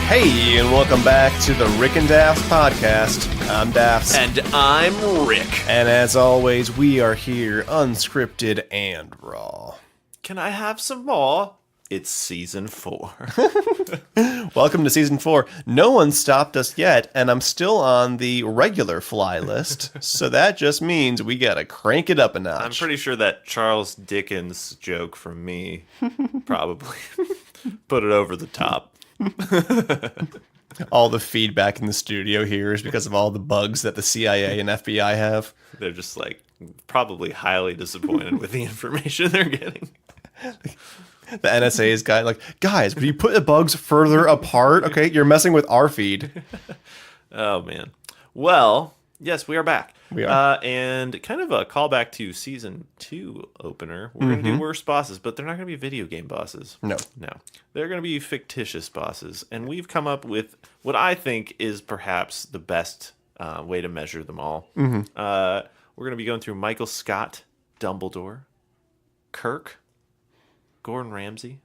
Hey, and welcome back to the Rick and Dafs Podcast. I'm Dafs. And I'm Rick. And as always, we are here unscripted and raw. Can I have some more? It's season 4. Welcome to season 4. No one stopped us yet, and I'm still on the regular fly list. So that just means we gotta crank it up a notch. I'm pretty sure that Charles Dickens joke from me probably put it over the top. All the feedback in the studio here is because of all the bugs that the CIA and FBI have. They're just like probably highly disappointed with the information they're getting. The NSA's guy, like, guys, would you put the bugs further apart? Okay, you're messing with our feed. Oh, man. Well, yes, we are back. We are. And kind of a callback to season 2 opener. We're going to do worst bosses, but they're not going to be video game bosses. No. They're going to be fictitious bosses. And we've come up with what I think is perhaps the best way to measure them all. We're going to be going through Michael Scott, Dumbledore, Kirk, Gordon Ramsay,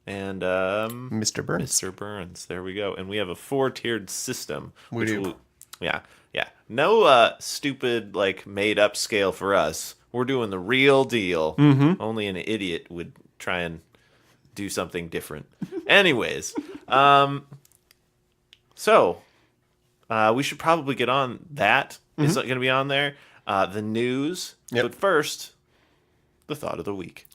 and Mr. Burns. Mr. Burns. There we go. And we have a 4-tiered system. We do. Yeah. No stupid, like, made-up scale for us. We're doing the real deal. Only an idiot would try and do something different. Anyways, so we should probably get on that. Is it going to be on there? The news. Yep. But first, the thought of the week.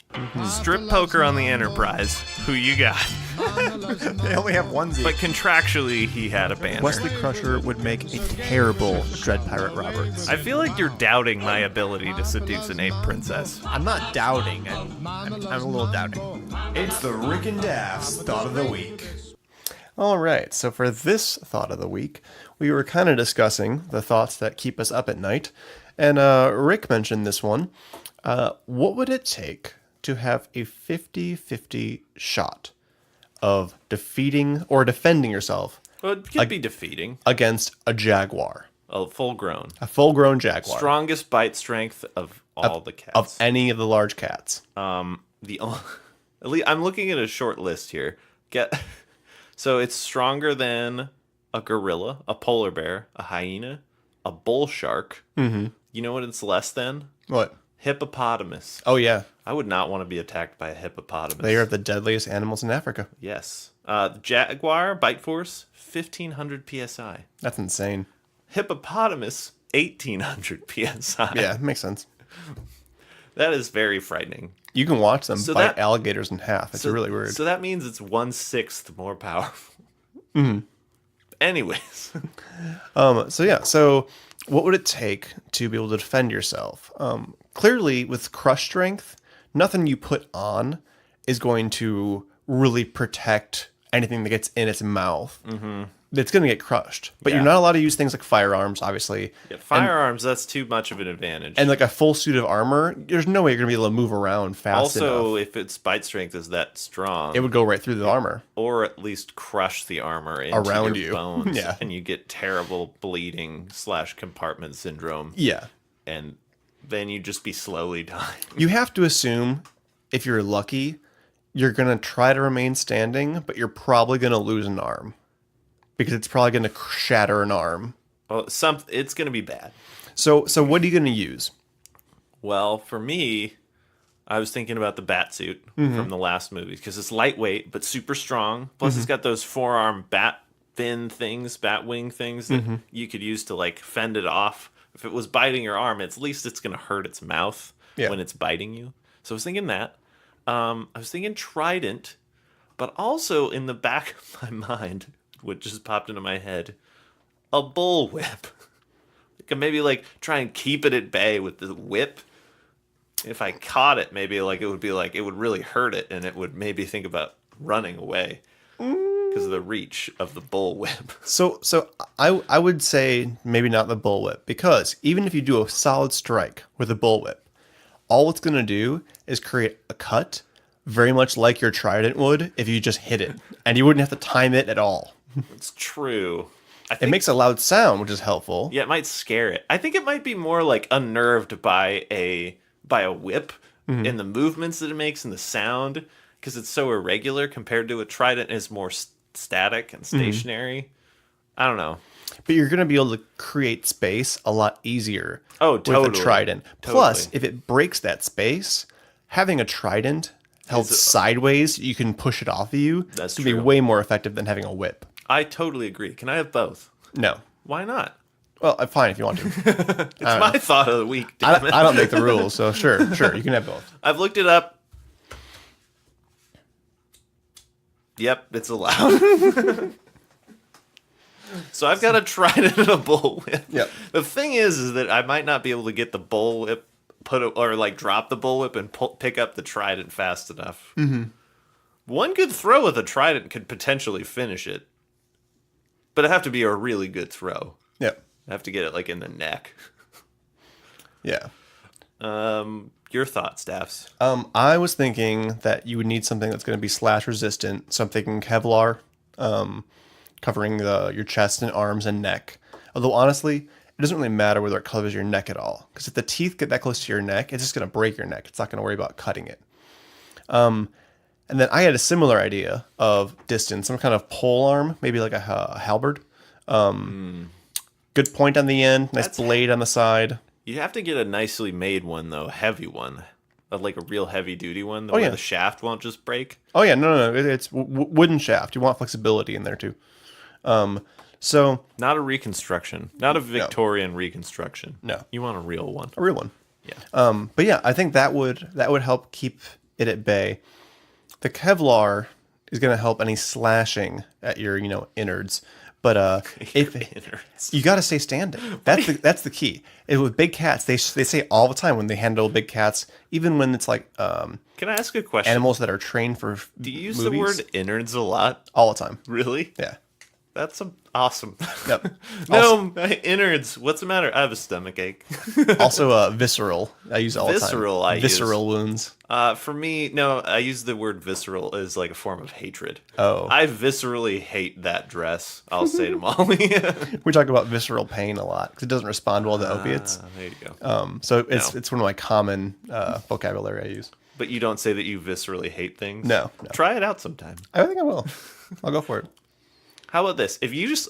Strip poker on the Enterprise. Who you got? They only have one Z. But contractually, he had a banner. Wesley Crusher would make a terrible Dread Pirate Roberts. I feel like you're doubting my ability to seduce an ape princess. I'm not doubting. I'm a little doubting. It's the Rick and Dafs Thought of the Week. All right, so for this Thought of the Week, we were kind of discussing the thoughts that keep us up at night. And Rick mentioned this one. What would it take to have a 50-50 shot of defeating or defending yourself? Well, it could be defeating. Against a jaguar. A full-grown. A full-grown jaguar. Strongest bite strength of all the cats. Of any of the large cats. I'm looking at a short list here. So it's stronger than a gorilla, a polar bear, a hyena, a bull shark. You know what it's less than? What? Hippopotamus. Oh, yeah. I would not want to be attacked by a hippopotamus. They are the deadliest animals in Africa. Yes. Jaguar, bite force, 1,500 PSI. That's insane. Hippopotamus, 1,800 PSI. Yeah, makes sense. That is very frightening. You can watch them bite alligators in half. It's really weird. So that means it's 1/6 more powerful. Anyways. So what would it take to be able to defend yourself? Clearly, with crush strength, nothing you put on is going to really protect anything that gets in its mouth. It's going to get crushed. But you're not allowed to use things like firearms, obviously. Yeah, firearms, that's too much of an advantage. And like a full suit of armor, there's no way you're going to be able to move around fast enough. Also, if its bite strength is that strong, it would go right through the armor. Or at least crush the armor into around your you. bones. Yeah. And you get terrible bleeding / compartment syndrome. Yeah. And then you just be slowly dying. You have to assume, if you're lucky, you're going to try to remain standing, but you're probably going to lose an arm. Because it's probably going to shatter an arm. Well, it's going to be bad. So what are you going to use? Well, for me, I was thinking about the bat suit from the last movie. Because it's lightweight, but super strong. Plus, it's got those forearm bat wing things that you could use to, like, fend it off. If it was biting your arm, at least it's going to hurt its mouth when it's biting you. So I was thinking that. I was thinking trident. But also, in the back of my mind, what just popped into my head, a bullwhip. I could maybe try and keep it at bay with the whip. If I caught it, maybe it would really hurt it, and it would maybe think about running away because of the reach of the bullwhip. So I would say maybe not the bullwhip, because even if you do a solid strike with a bullwhip, all it's going to do is create a cut, very much like your trident would if you just hit it, and you wouldn't have to time it at all. It's true. It makes a loud sound, which is helpful. Yeah, it might scare it. I think it might be more like unnerved by a whip and the movements that it makes and the sound, because it's so irregular compared to a trident is more static and stationary. I don't know. But you're going to be able to create space a lot easier with a trident. Totally. Plus, if it breaks that space, having a trident held sideways, you can push it off of you. That's true. Be way more effective than having a whip. I totally agree. Can I have both? No. Why not? Well, fine if you want to. It's my thought of the week. Damn it. I don't make the rules, so sure, you can have both. I've looked it up. Yep, it's allowed. So I've got a trident and a bullwhip. Yep. The thing is that I might not be able to get the bullwhip drop the bullwhip and pick up the trident fast enough. Mm-hmm. One good throw with a trident could potentially finish it, but it'd have to be a really good throw. Yep. I have to get it like in the neck. Yeah. Your thoughts, Dafs? I was thinking that you would need something that's going to be slash resistant. So I'm thinking Kevlar, covering your chest and arms and neck. Although honestly, it doesn't really matter whether it covers your neck at all, because if the teeth get that close to your neck, it's just going to break your neck. It's not going to worry about cutting it. And then I had a similar idea of distance, some kind of pole arm, maybe like a halberd. Good point on the end, nice blade on the side. You have to get a nicely made one, though, a heavy one. Like a real heavy-duty one, where the shaft won't just break. Oh, yeah, no. It's wooden shaft. You want flexibility in there, too. So not a reconstruction. Not a Victorian reconstruction. No. You want a real one. A real one. Yeah. But yeah, I think that would help keep it at bay. The Kevlar is going to help any slashing at your, innards. But if you got to stay standing, that's the key. With big cats, they say all the time when they handle big cats, even when it's like can I ask a question? Animals that are trained for do you use movies, the word innards a lot? All the time. Really? Yeah. That's awesome. Yep. No, innards. What's the matter? I have a stomach ache. Also, visceral. I use it all the time. Visceral wounds. For me, no, I use the word visceral as like a form of hatred. Oh. I viscerally hate that dress. I'll say to Molly. We talk about visceral pain a lot because it doesn't respond well to opiates. There you go. So it's one of my common vocabulary I use. But you don't say that you viscerally hate things? No. Try it out sometime. I think I will. I'll go for it. How about this? If you just,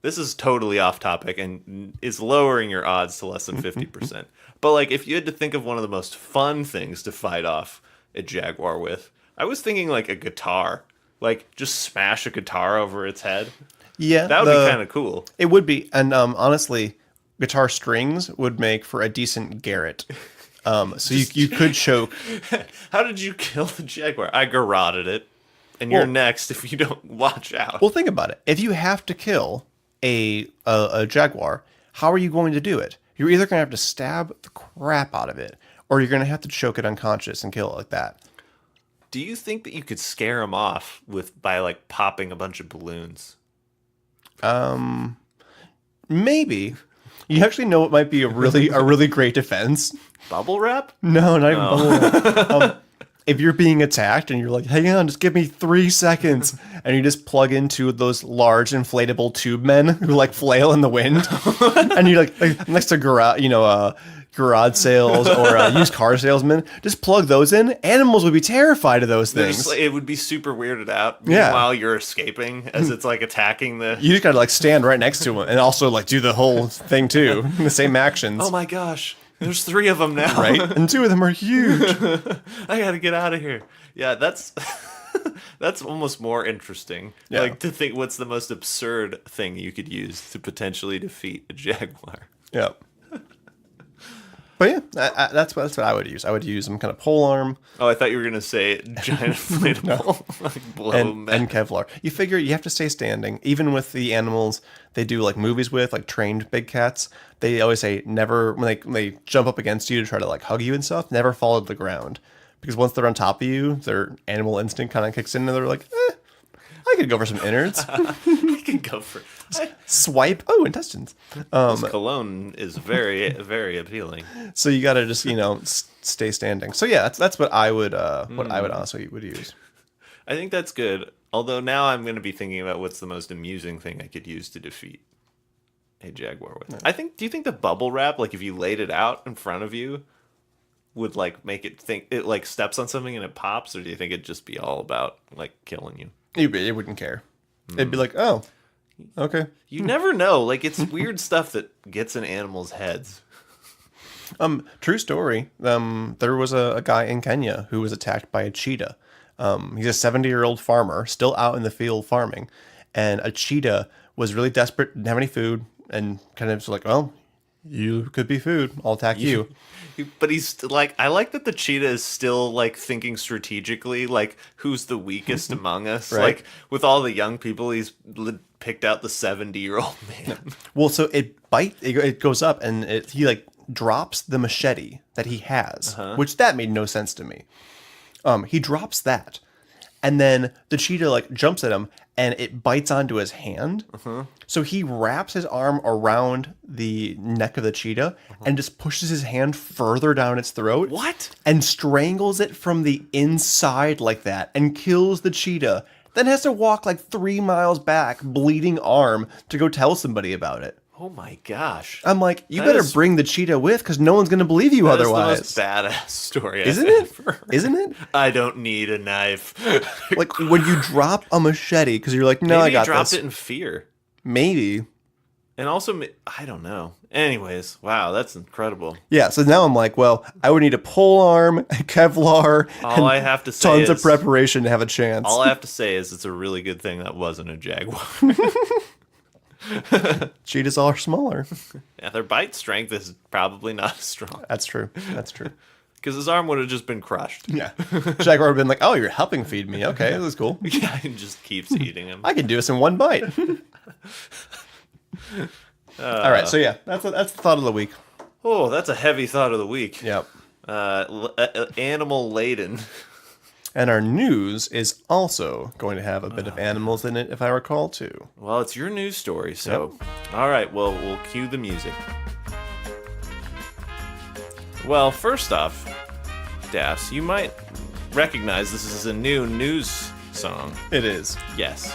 this is totally off topic and is lowering your odds to less than 50%. But, if you had to think of one of the most fun things to fight off a jaguar with, I was thinking, a guitar. Just smash a guitar over its head. Yeah. That would be kind of cool. It would be. And, honestly, guitar strings would make for a decent garrote. So you could choke. How did you kill the jaguar? I garroted it. And you're next if you don't watch out. Well, think about it. If you have to kill a jaguar, how are you going to do it? You're either going to have to stab the crap out of it, or you're going to have to choke it unconscious and kill it like that. Do you think that you could scare him off by popping a bunch of balloons? Maybe. You actually know what might be a really great defense? Bubble wrap? No, not even bubble wrap. If you're being attacked and you're like, hang on, just give me 3 seconds, and you just plug into those large inflatable tube men who flail in the wind, and you're next to garage sales or used car salesmen, just plug those in. Animals would be terrified of those things. It would be super weirded out. Yeah. While you're escaping as it's attacking the. You just gotta stand right next to them and also do the whole thing too, the same actions. Oh my gosh. There's 3 of them now. Right? And 2 of them are huge. I gotta get out of here. Yeah, that's almost more interesting. Yeah. To think what's the most absurd thing you could use to potentially defeat a jaguar. Yeah. But yeah, that's what I would use. I would use some kind of pole arm. Oh, I thought you were going to say giant inflatable and Kevlar. You figure you have to stay standing. Even with the animals they do movies with, trained big cats, they always say never, when they jump up against you to try to hug you and stuff, never fall to the ground. Because once they're on top of you, their animal instinct kind of kicks in and they're I could go for some innards. I could go for... Swipe. Oh, intestines. This cologne is very, very appealing. So you got to just, stay standing. So yeah, that's what I would honestly would use. I think that's good. Although now I'm going to be thinking about what's the most amusing thing I could use to defeat a jaguar with. Yeah. Do you think the bubble wrap, if you laid it out in front of you, would make it think it steps on something and it pops, or do you think it'd just be all about killing you? It wouldn't care. It'd be like, oh, okay. You never know. Like, it's weird stuff that gets in animals' heads. True story. There was a guy in Kenya who was attacked by a cheetah. He's a 70-year-old farmer, still out in the field farming, and a cheetah was really desperate, didn't have any food, and kind of was like, well, you could be food. I'll attack you. But he's like, I like that the cheetah is still like thinking strategically, like who's the weakest among us. Right. Like with all the young people, he's picked out the 70-year-old man. Well, so it goes up and he like drops the machete that he has, which that made no sense to me. He drops that, and then the cheetah like jumps at him and it bites onto his hand. So he wraps his arm around the neck of the cheetah and just pushes his hand further down its throat. What? And strangles it from the inside like that and kills the cheetah. Then has to walk like 3 miles back, bleeding arm, to go tell somebody about it. Oh my gosh. I'm like, you better bring the cheetah with, because no one's going to believe you otherwise. That's the most badass story Isn't I've it? ever. Isn't it? I don't need a knife. Like when you drop a machete, because you're like, no, Maybe I got he dropped this. it in fear. Maybe. And also, I don't know. Anyways, wow, that's incredible. Yeah, so now I'm like, well, I would need a pole arm, a Kevlar, All I have to say tons is, of preparation to have a chance. all I have to say is it's a really good thing that wasn't a jaguar. Cheetahs are smaller. Yeah, their bite strength is probably not as strong. That's true. That's true. Because his arm would have just been crushed. Yeah. Jaguar would have been like, oh, you're helping feed me. Okay, this is cool. Yeah, and just keeps eating him. I can do this in one bite. All right, so yeah, that's the thought of the week. Oh, that's a heavy thought of the week. Yep. Animal laden. And our news is also going to have a bit of animals in it, if I recall, too. Well, it's your news story, so... All right, well, we'll cue the music. Well, first off, Dafs, you might recognize this is a new news song. It is. Yes.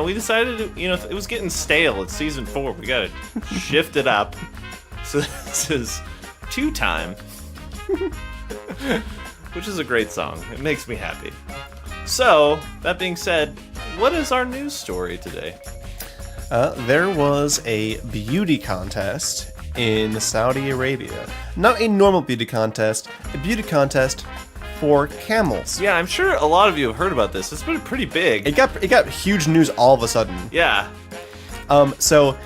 We decided, it was getting stale. It's season 4. We gotta shift it up. So this is Two Time, which is a great song. It makes me happy. So, that being said, what is our news story today? There was a beauty contest in Saudi Arabia. Not a normal beauty contest, a beauty contest for camels. Yeah, I'm sure a lot of you have heard about this. It's been pretty big. It got huge news all of a sudden. Yeah. So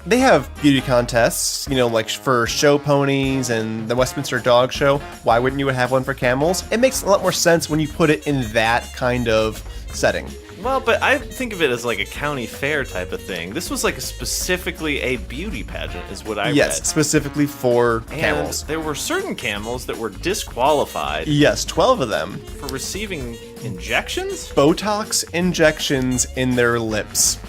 they have beauty contests, like for show ponies and the Westminster Dog Show. Why wouldn't you have one for camels? It makes a lot more sense when you put it in that kind of setting. Well, but I think of it as like a county fair type of thing. This was like specifically a beauty pageant, is what I read. Yes, specifically for And camels. there were certain camels that were disqualified Yes, 12 of them. for receiving injections? Botox injections in their lips.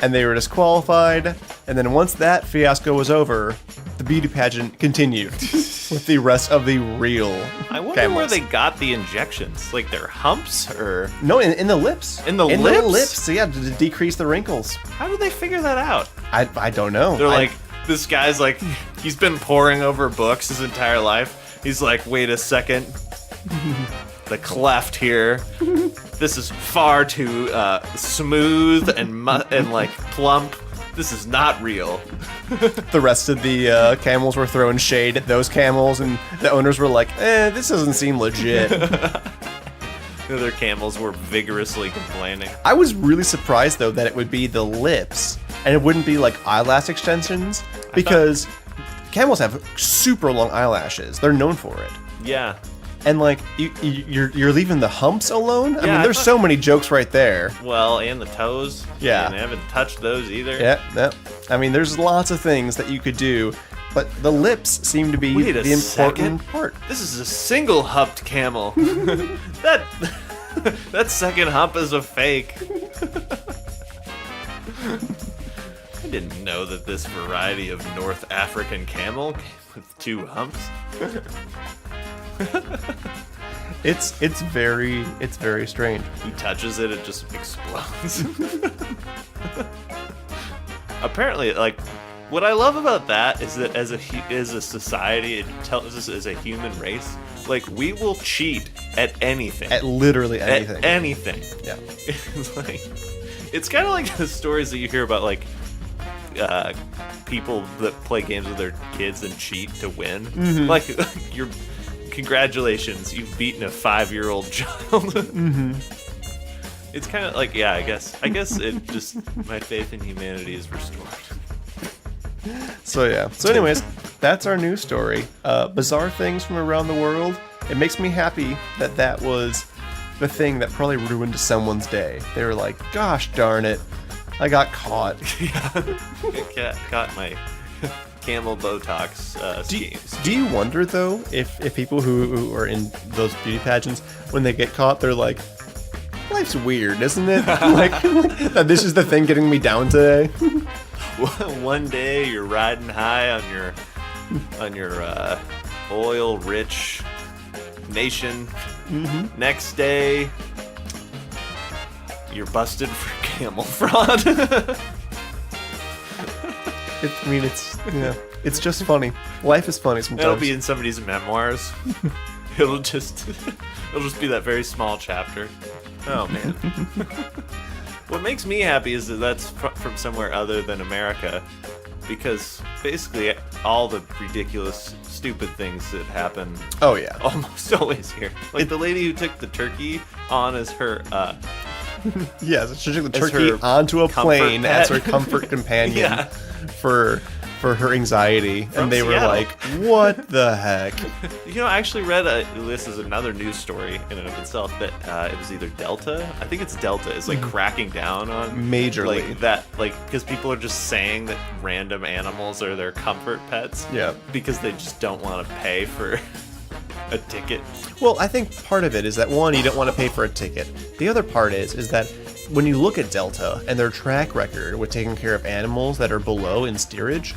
And they were disqualified, and then once that fiasco was over, the beauty pageant continued with the rest of the real I wonder camels. where they got the injections. Like their humps, or No, in the lips. In the The lips? lips, so yeah, to decrease the wrinkles. how did they figure that out? I don't know. They're like, this guy's like, he's been poring over books his entire life. He's like, wait a second. The cleft here. This is far too smooth and like plump. This is not real. The rest of the camels were throwing shade at those camels, and the owners were like, this doesn't seem legit. The other camels were vigorously complaining. I was really surprised, though, that it would be the lips, and it wouldn't be like eyelash extensions, because camels have super long eyelashes. They're known for it. Yeah. And like you're leaving the humps alone. I Yeah, mean, there's I thought- so many jokes right there. Well, and the toes. Yeah. And I haven't touched those either. Yeah. I mean, there's lots of things that you could do, but the lips seem to be Wait a the important second. part. This is a single humped camel. that second hump is a fake. I didn't know that this variety of North African camel came with 2 humps. It's very strange. He touches it, it just explodes. Apparently, like, what I love about that is that as a society, it tells us as a human race, like, we will cheat at anything. At literally anything. At anything. Yeah. It's kind of like the stories that you hear about, like, people that play games with their kids and cheat to win. Mm-hmm. Like, congratulations, you've beaten a 5-year-old child. Mm-hmm. It's kind of like, yeah, I guess it just, my faith in humanity is restored. So yeah. So anyways, that's our news story. Bizarre things from around the world. It makes me happy that was the thing that probably ruined someone's day. They were like, gosh darn it, I got caught. Yeah, caught my camel Botox schemes. Do you wonder, though, if people who are in those beauty pageants, when they get caught, they're like, life's weird, isn't it? like this is the thing getting me down today. One day you're riding high on your oil-rich nation. Mm-hmm. Next day, you're busted for camel fraud. It's just funny. Life is funny sometimes. It'll be in somebody's memoirs. It'll just be that very small chapter. Oh man. What makes me happy is that that's from somewhere other than America, because basically all the ridiculous, stupid things that happen. Oh yeah. Almost always here. Like the lady who took the turkey on as her. Yes, she took the turkey onto a plane as her comfort companion. Yeah. For her anxiety, and they Seattle. were like, what the heck? You know, I actually read this is another news story in and of itself, that it was either Delta. I think it's Delta. It's like cracking down on majorly like that, like, because people are just saying that random animals are their comfort pets. Yeah. Because they just don't want to pay for a ticket. Well, I think part of it is that, one, you don't want to pay for a ticket. The other part is that when you look at Delta and their track record with taking care of animals that are below in steerage,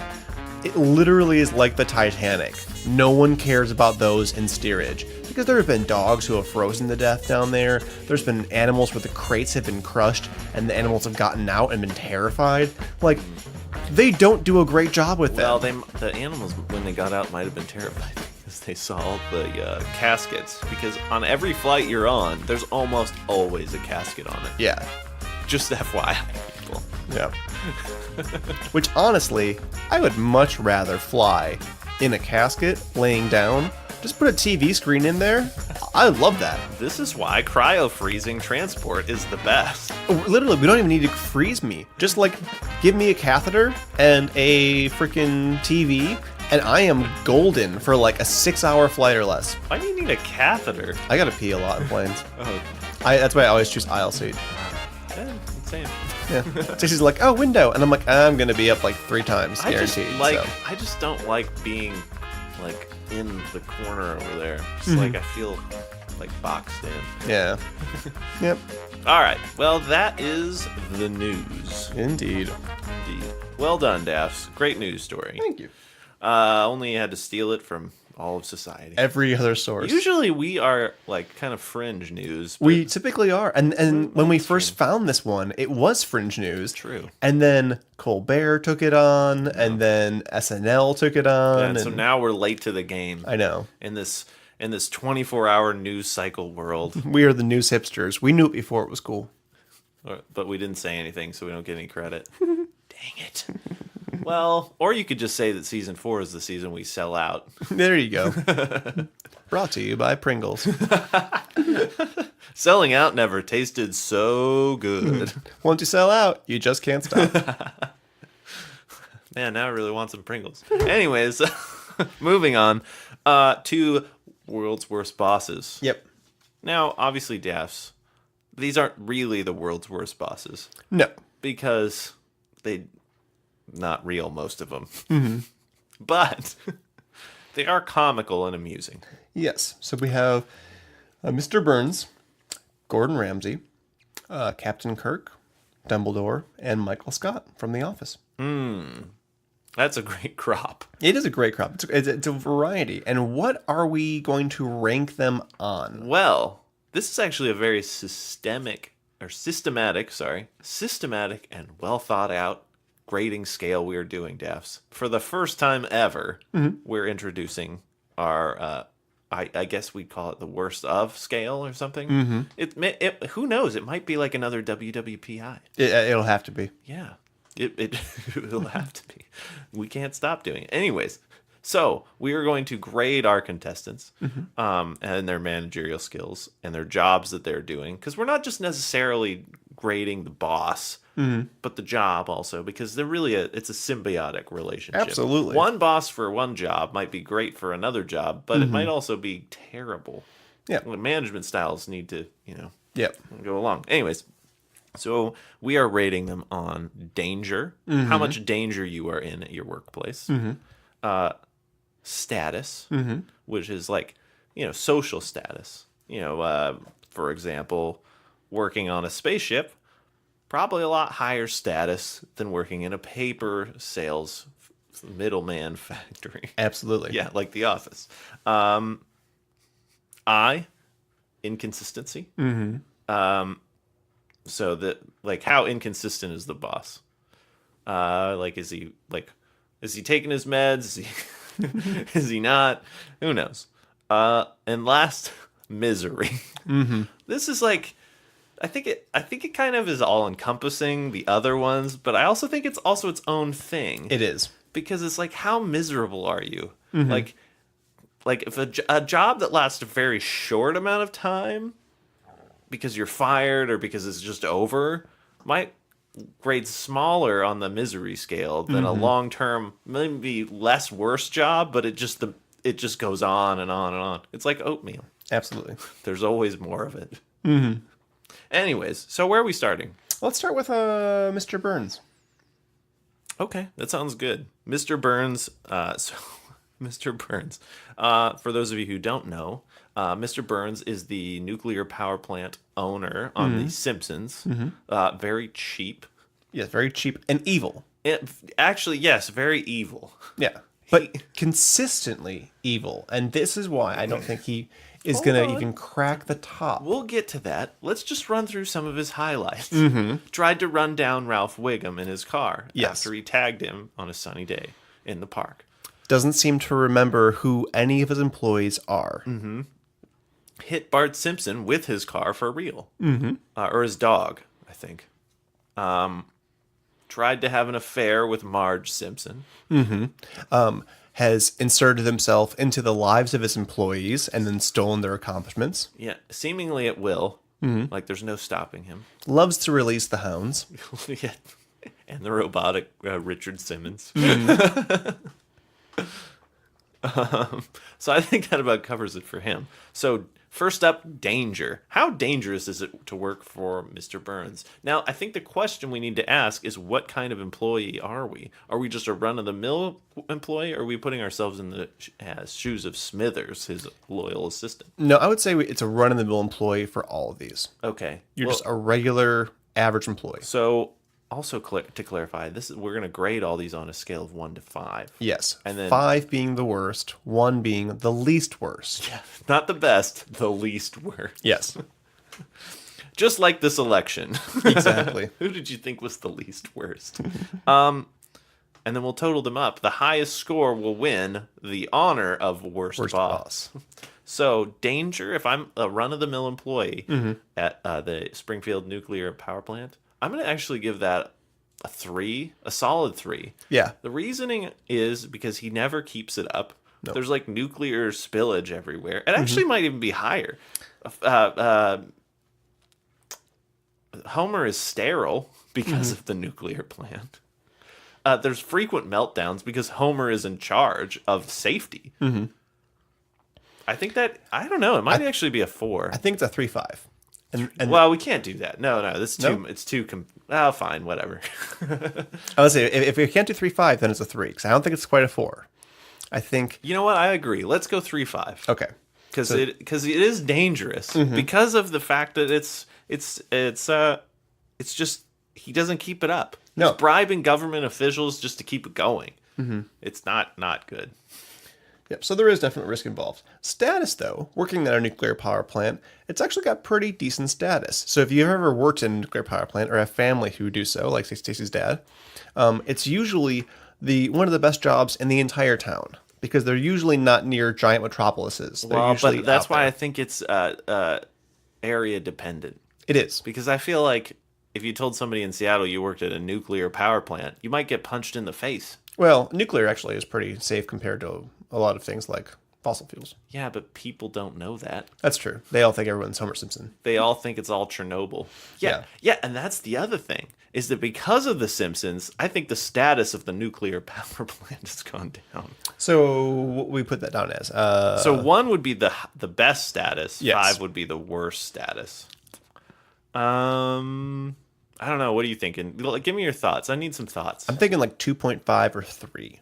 it literally is like the Titanic. No one cares about those in steerage. Because there have been dogs who have frozen to death down there. There's been animals where the crates have been crushed and the animals have gotten out and been terrified. Like, they don't do a great job with them. Well, the animals, when they got out, might have been terrified. They saw the caskets, because on every flight you're on, there's almost always a casket on it. Yeah. Just FYI, people. Yeah. Which, honestly, I would much rather fly in a casket, laying down. Just put a TV screen in there. I love that. This is why cryo-freezing transport is the best. Literally, we don't even need to freeze me. Just, like, give me a catheter and a freaking TV, and I am golden for like a 6-hour flight or less. Why do you need a catheter? I gotta pee a lot in planes. Oh. That's why I always choose aisle seat. Yeah, same. Yeah. Stacey's like, oh, window. And I'm like, I'm gonna be up like 3 times, guaranteed. I just don't like being like in the corner over there. Just like I feel like boxed in. Yeah. Yep. All right. Well, that is the news. Indeed. Well done, Dafs. Great news story. Thank you. Only had to steal it from all of society. Every other source. Usually we are like kind of fringe news. We typically are. And when we first found this one, it was fringe news. True. And then Colbert took it on, and then SNL took it on. And so now we're late to the game. I know. In this 24-hour news cycle world. We are the news hipsters. We knew it before it was cool. But we didn't say anything, so we don't get any credit. Dang it. Well, or you could just say that season 4 is the season we sell out. There you go. Brought to you by Pringles. Selling out never tasted so good. Once you sell out, you just can't stop. Man, now I really want some Pringles. Anyways, moving on to World's Worst Bosses. Yep. Now, obviously, Dafs, these aren't really the world's worst bosses. No. Because they... not real, most of them. Mm-hmm. But they are comical and amusing. Yes. So we have Mr. Burns, Gordon Ramsay, Captain Kirk, Dumbledore, and Michael Scott from The Office. That's a great crop. It is a great crop. It's a variety. And what are we going to rank them on? Well, this is actually a very systematic and well thought out grading scale we are doing, Dafs. For the first time ever, we're introducing our I guess we'd call it the worst of scale or something. Who knows? It might be like another WWPI. It'll have to be. Yeah, it'll have to be. We can't stop doing it. Anyways, so we are going to grade our contestants and their managerial skills and their jobs that they're doing, because we're not just necessarily grading the boss, but the job also, because they're really it's a symbiotic relationship. Absolutely. One boss for one job might be great for another job, but it might also be terrible. Yeah. Management styles need to, Yep. go along. Anyways, so we are rating them on danger, how much danger you are in at your workplace, status, which is like, social status. For example, working on a spaceship, probably a lot higher status than working in a paper sales middleman factory. Absolutely. Yeah, like The Office. Inconsistency. So that, like, how inconsistent is the boss? Is he taking his meds? Is he is he not? Who knows? And last, misery. This is like, I think it kind of is all encompassing the other ones, but I also think it's also its own thing. It is. Because it's like, how miserable are you? Like if a job that lasts a very short amount of time because you're fired or because it's just over might grade smaller on the misery scale than a long-term, maybe less worse job, but it just goes on and on and on. It's like oatmeal. Absolutely. There's always more of it. Anyways, so where are we starting? Let's start with Mr. Burns. Okay, that sounds good. Mr. Burns, Mr. Burns, for those of you who don't know, Mr. Burns is the nuclear power plant owner on The Simpsons. Very cheap. Yes, very cheap and evil. Actually, yes, very evil. Yeah, but consistently evil. And this is why I don't think he is going to even crack the top. We'll get to that. Let's just run through some of his highlights. Tried to run down Ralph Wiggum in his car after he tagged him on a sunny day in the park. Doesn't seem to remember who any of his employees are. Hit Bart Simpson with his car for real. Or his dog, I think. Tried to have an affair with Marge Simpson. Has inserted himself into the lives of his employees and then stolen their accomplishments. Yeah, seemingly at will. Like there's no stopping him. Loves to release the hounds. Yeah. And the robotic Richard Simmons. So I think that about covers it for him. So first up, danger. How dangerous is it to work for Mr. Burns? Now, I think the question we need to ask is, what kind of employee are we? Are we just a run-of-the-mill employee, or are we putting ourselves in the shoes of Smithers, his loyal assistant? No, I would say it's a run-of-the-mill employee for all of these. Okay. You're just a regular, average employee. So, also to clarify, we're going to grade all these on a scale of 1 to 5. Yes. And then 5 being the worst, 1 being the least worst. Yeah, not the best, the least worst. Yes. Just like this election. Exactly. Who did you think was the least worst? And then we'll total them up. The highest score will win the honor of worst boss. So, danger, if I'm a run-of-the-mill employee at the Springfield Nuclear Power Plant, I'm going to actually give that a 3, a solid 3. Yeah. The reasoning is because he never keeps it up. Nope. There's like nuclear spillage everywhere. It actually might even be higher. Homer is sterile because of the nuclear plant. There's frequent meltdowns because Homer is in charge of safety. I think that, I don't know, it might actually be a 4. I think it's a 3-5. And well, we can't do that. No, that's too. It's too. Fine, whatever. I would say if we can't do 3-5, then it's a 3 because I don't think it's quite a 4. I think. You know what? I agree. Let's go 3-5. Okay. Because it is dangerous because of the fact that it's just he doesn't keep it up. No. He's bribing government officials just to keep it going. It's not good. Yep, so there is definite risk involved. Status, though, working at a nuclear power plant, it's actually got pretty decent status. So if you've ever worked in a nuclear power plant or have family who do so, like Stacey's dad, it's usually one of the best jobs in the entire town because they're usually not near giant metropolises. They're Well, usually but that's out why there. I think it's area dependent. It is. Because I feel like if you told somebody in Seattle you worked at a nuclear power plant, you might get punched in the face. Well, nuclear actually is pretty safe compared to a lot of things like fossil fuels. Yeah, but people don't know that. That's true. They all think everyone's Homer Simpson. They all think it's all Chernobyl. Yeah, and that's the other thing, is that because of The Simpsons, I think the status of the nuclear power plant has gone down. So what we put that down as? So 1 would be the best status, Yes. 5 would be the worst status. I don't know. What are you thinking? Give me your thoughts. I need some thoughts. I'm thinking like 2.5 or 3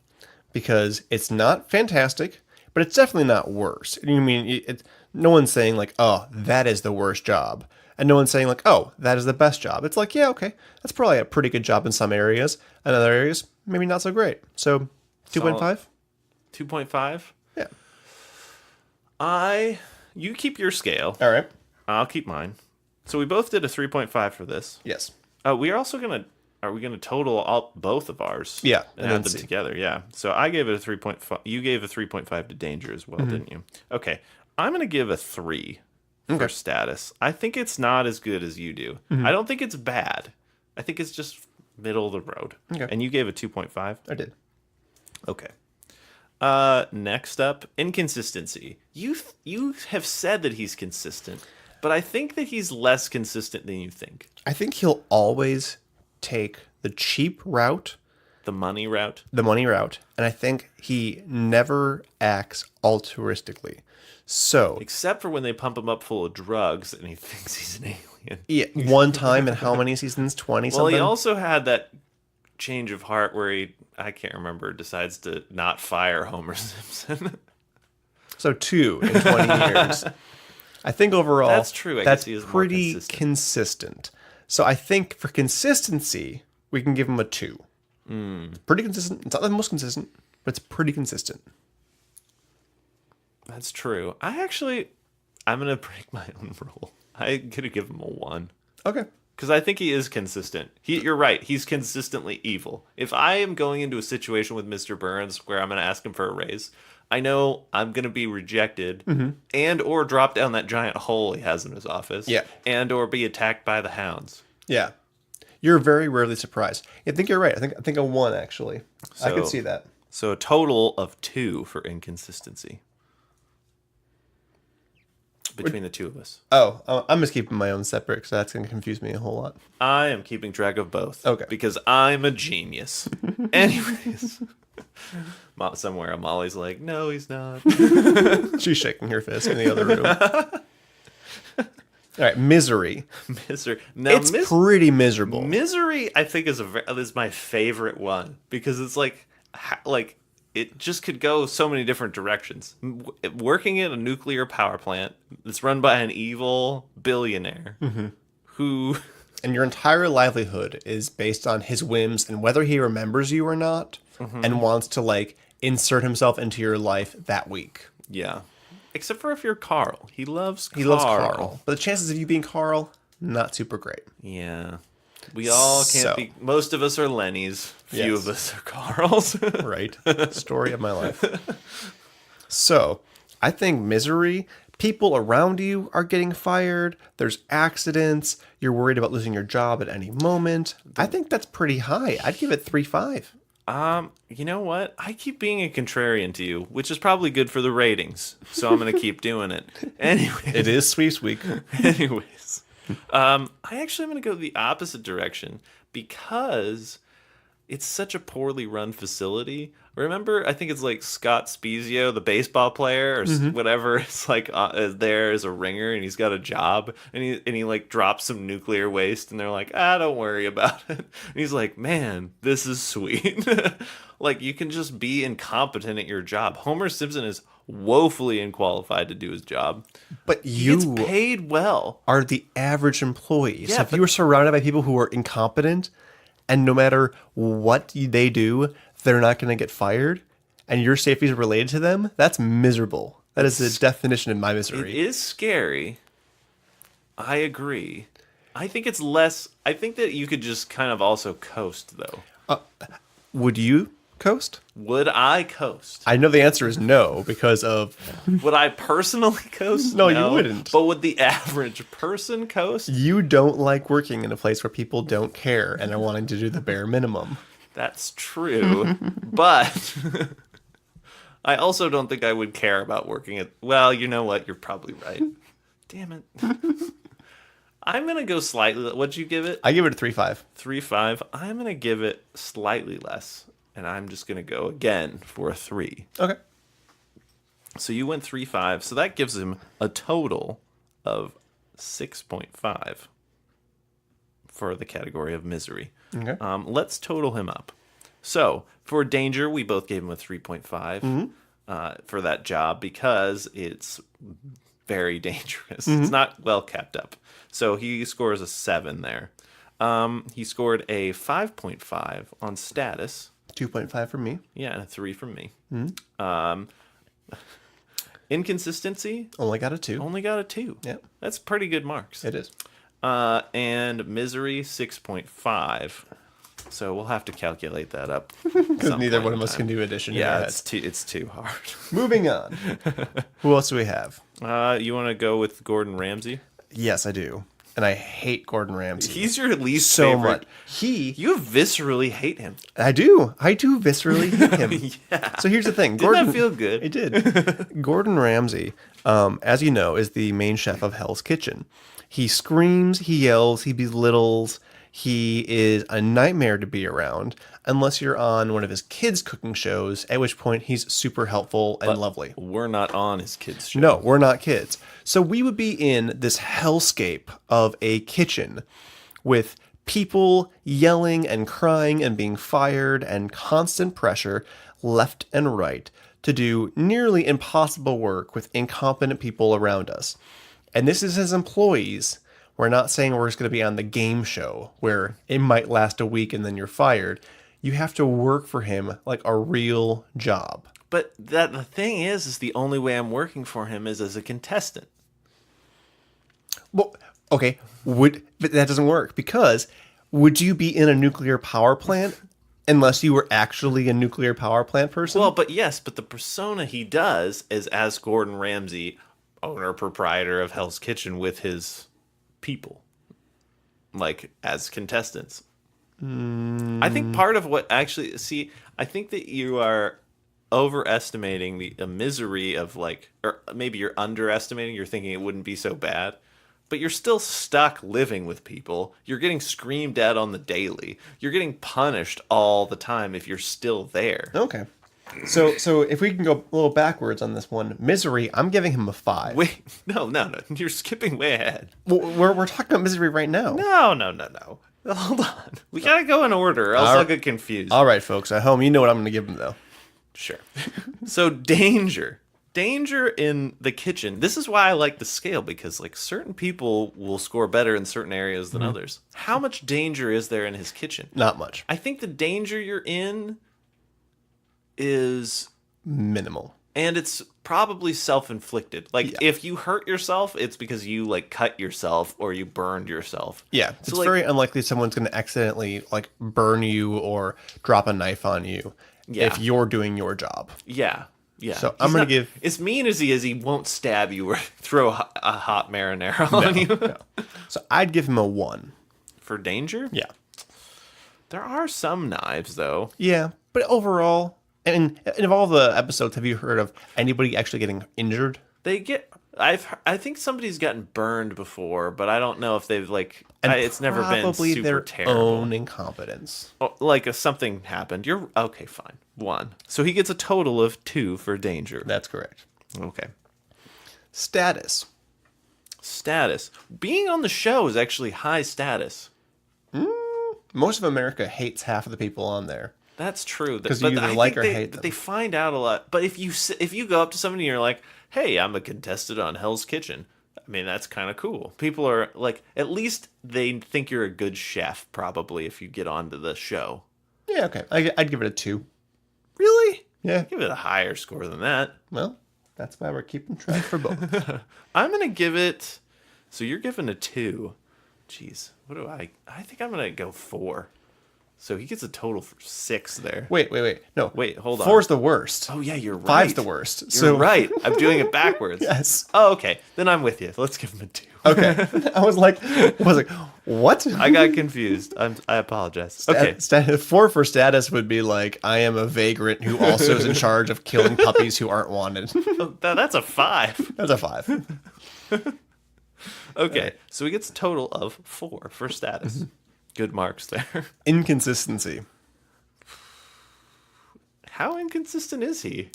because it's not fantastic, but it's definitely not worse. You mean no one's saying like, oh, that is the worst job. And no one's saying like, oh, that is the best job. It's like, yeah, okay. That's probably a pretty good job in some areas. In other areas, maybe not so great. So 2.5? 2.5? Yeah. You keep your scale. All right. I'll keep mine. So we both did a 3.5 for this. Yes. We are also are we gonna total both of ours? Yeah, and add them together. Yeah. So I gave it a 3.5. You gave a 3.5 to danger as well, didn't you? Okay. I'm gonna give a 3 for status. I think it's not as good as you do. I don't think it's bad. I think it's just middle of the road. Okay. And you gave a 2.5. I did. Okay. Next up, inconsistency. You have said that he's consistent, but I think that he's less consistent than you think. I think he'll always take the cheap route, The money route. and I think he never acts altruistically. So, Except for when they pump him up full of drugs and he thinks he's an alien. yeah, one time in how many seasons? 20 something? Well, he also had that change of heart where I can't remember, decides to not fire Homer Simpson. So 2 in 20 years. I think overall That's true. I that's guess he is more pretty consistent. consistent. So I think for consistency, we can give him a 2. It's pretty consistent. It's not the most consistent, but it's pretty consistent. That's true. I'm going to break my own rule. I'm going to give him a 1. Okay. Because I think he is consistent. You're right. He's consistently evil. If I am going into a situation with Mr. Burns where I'm going to ask him for a raise, I know I'm going to be rejected and or drop down that giant hole he has in his office. Yeah. And or be attacked by the hounds. Yeah. You're very rarely surprised. I think you're right. I think a 1, actually. I could see that. So a total of 2 for inconsistency. Between the two of us. Oh, I'm just keeping my own separate because that's going to confuse me a whole lot. I am keeping track of both. Okay. Because I'm a genius. Anyways. Somewhere Molly's like, no, he's not. She's shaking her fist in the other room. All right, misery. Now, It's pretty miserable. Misery, I think, is my favorite one because it's like it just could go so many different directions. Working at a nuclear power plant that's run by an evil billionaire who, And your entire livelihood is based on his whims and whether he remembers you or not, and wants to insert himself into your life that week. yeah, except for if you're Carl, he loves Carl, but the chances of you being Carl, not super great. Yeah. We all can't be. Most of us are Lenny's. Few Yes. of us are Carl's. Right. Story of my life. So, I think misery, people around you are getting fired, there's accidents, you're worried about losing your job at any moment. I think that's pretty high. I'd give it 3.5. You know what? I keep being a contrarian to you, which is probably good for the ratings. So I'm going to keep doing it. Anyway. It is Sweeps Week. Anyways. I actually am going to go the opposite direction because it's such a poorly run facility. Remember, I think it's like Scott Spezio, the baseball player, or whatever. It's like there as a ringer, and he's got a job, and he like drops some nuclear waste, and they're like, don't worry about it. And he's like, man, this is sweet. Like, you can just be incompetent at your job. Homer Simpson is woefully unqualified to do his job. But He you gets paid well. are the average employee. Yeah, So if but- you were surrounded by people who are incompetent, and no matter what they do, they're not going to get fired, and your safety is related to them, that's miserable. That is the definition of my It misery. is scary. I agree. I think it's less. I think that you could just kind of also coast, though. Would you coast? Would I coast? I know the answer is no because of... Would I personally coast? No, you wouldn't. But would the average person coast? You don't like working in a place where people don't care and are wanting to do the bare minimum. That's true. But I also don't think I would care about working at... Well, you know what? You're probably right. Damn it. I'm going to go slightly... What'd you give it? I give it a 3.5. 3.5. I'm going to give it slightly less. And I'm just going to go again for a 3. Okay. So you went 3.5. So that gives him a total of 6.5 for the category of misery. Okay. Let's total him up. So for danger, we both gave him a 3.5 for that job because it's very dangerous. It's not well kept up. So he scores a 7 there. He scored a 5.5 on status. 2.5 from me. Yeah, and a 3 from me. Inconsistency. Only got a 2. Only got a 2. Yeah. That's pretty good marks. It is. And misery 6.5. So we'll have to calculate that up. Because neither one of us can do addition. Yeah, in our it's too hard. Moving on. Who else do we have? You want to go with Gordon Ramsay? Yes, I do. And I hate Gordon Ramsay. He's your least so favorite. much. You viscerally hate him. I do viscerally hate him. Yeah. So here's the thing. Didn't that feel good? It did. Gordon Ramsay, as you know, is the main chef of Hell's Kitchen. He screams, he yells, he belittles. He is a nightmare to be around unless you're on one of his kids' cooking shows, at which point he's super helpful and lovely. We're not on his kids' show. No, we're not kids. So we would be in this hellscape of a kitchen with people yelling and crying and being fired and constant pressure left and right to do nearly impossible work with incompetent people around us. And this is his employees. We're not saying we're just going to be on the game show where it might last a week and then you're fired. You have to work for him like a real job. But the thing is the only way I'm working for him is as a contestant. Well, okay, but that doesn't work because would you be in a nuclear power plant unless you were actually a nuclear power plant person? Well, but the persona he does is as Gordon Ramsay, owner, proprietor of Hell's Kitchen with his people, like as contestants. I think part of what actually, I think that you are overestimating the misery of or maybe you're underestimating, you're thinking it wouldn't be so bad, but you're still stuck living with people. You're getting screamed at on the daily. You're getting punished all the time if you're still there. Okay. So if we can go a little backwards on this one, misery, I'm giving him a 5. Wait, no. You're skipping way ahead. Well, we're talking about misery right now. No. Hold on. We gotta go in order, or else I'll get confused. All right, folks at home, you know what I'm going to give him, though. Sure. So danger in the kitchen. This is why I like the scale, because certain people will score better in certain areas than others. How much danger is there in his kitchen? Not much. I think the danger you're in is minimal. And it's probably self-inflicted. If you hurt yourself, it's because you cut yourself or you burned yourself. Yeah, it's very unlikely someone's going to accidentally burn you or drop a knife on you if you're doing your job. Yeah. So I'm going to give... As mean as he is, he won't stab you or throw a hot marinara on you. No. So I'd give him a 1. For danger? Yeah. There are some knives, though. Yeah, but overall... And of all the episodes, have you heard of anybody actually getting injured? I think somebody's gotten burned before, but I don't know if they've it's never been super their terrible. Own incompetence. If something happened, you're okay. Fine, 1. So he gets a total of 2 for danger. That's correct. Okay. Status. Being on the show is actually high status. Most of America hates half of the people on there. That's true. Because you either like or hate them. They find out a lot. But if you go up to somebody and you're like, hey, I'm a contestant on Hell's Kitchen, I mean, that's kind of cool. People are at least they think you're a good chef, probably, if you get onto the show. Yeah, okay. I'd give it a 2. Really? Yeah. Give it a higher score than that. Well, that's why we're keeping track for both. I'm going to give it... So you're giving a 2. Jeez. What do I think I'm going to go 4. So he gets a total for 6 there. Wait. No. Wait, hold on. 4's the worst. Oh, yeah, you're right. 5's the worst. You're right. I'm doing it backwards. Yes. Oh, okay. Then I'm with you. Let's give him a 2. Okay. I was like, what? I got confused. I apologize. Okay. 4 for status would be like, I am a vagrant who also is in charge of killing puppies who aren't wanted. That's a 5. That's a 5. Okay. So he gets a total of 4 for status. Good marks there. Inconsistency. How inconsistent is he?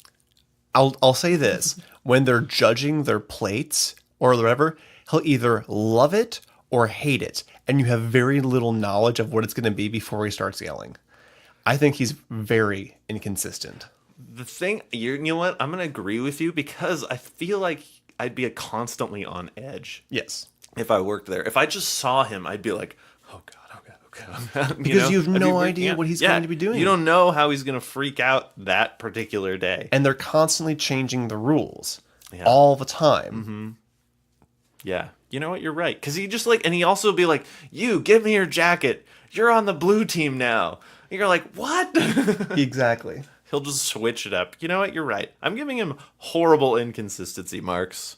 I'll say this. When they're judging their plates or whatever, he'll either love it or hate it. And you have very little knowledge of what it's going to be before he starts yelling. I think he's very inconsistent. The thing, you know what? I'm going to agree with you because I feel like I'd be constantly on edge. Yes. If I worked there. If I just saw him, I'd be like, oh, God. Because you have no idea what he's going to be doing. You don't know how he's going to freak out that particular day. And they're constantly changing the rules all the time. Mm-hmm. Yeah. You know what? You're right. Because he just and he also be like, you, give me your jacket. You're on the blue team now. And you're like, what? Exactly. He'll just switch it up. You know what? You're right. I'm giving him horrible inconsistency marks.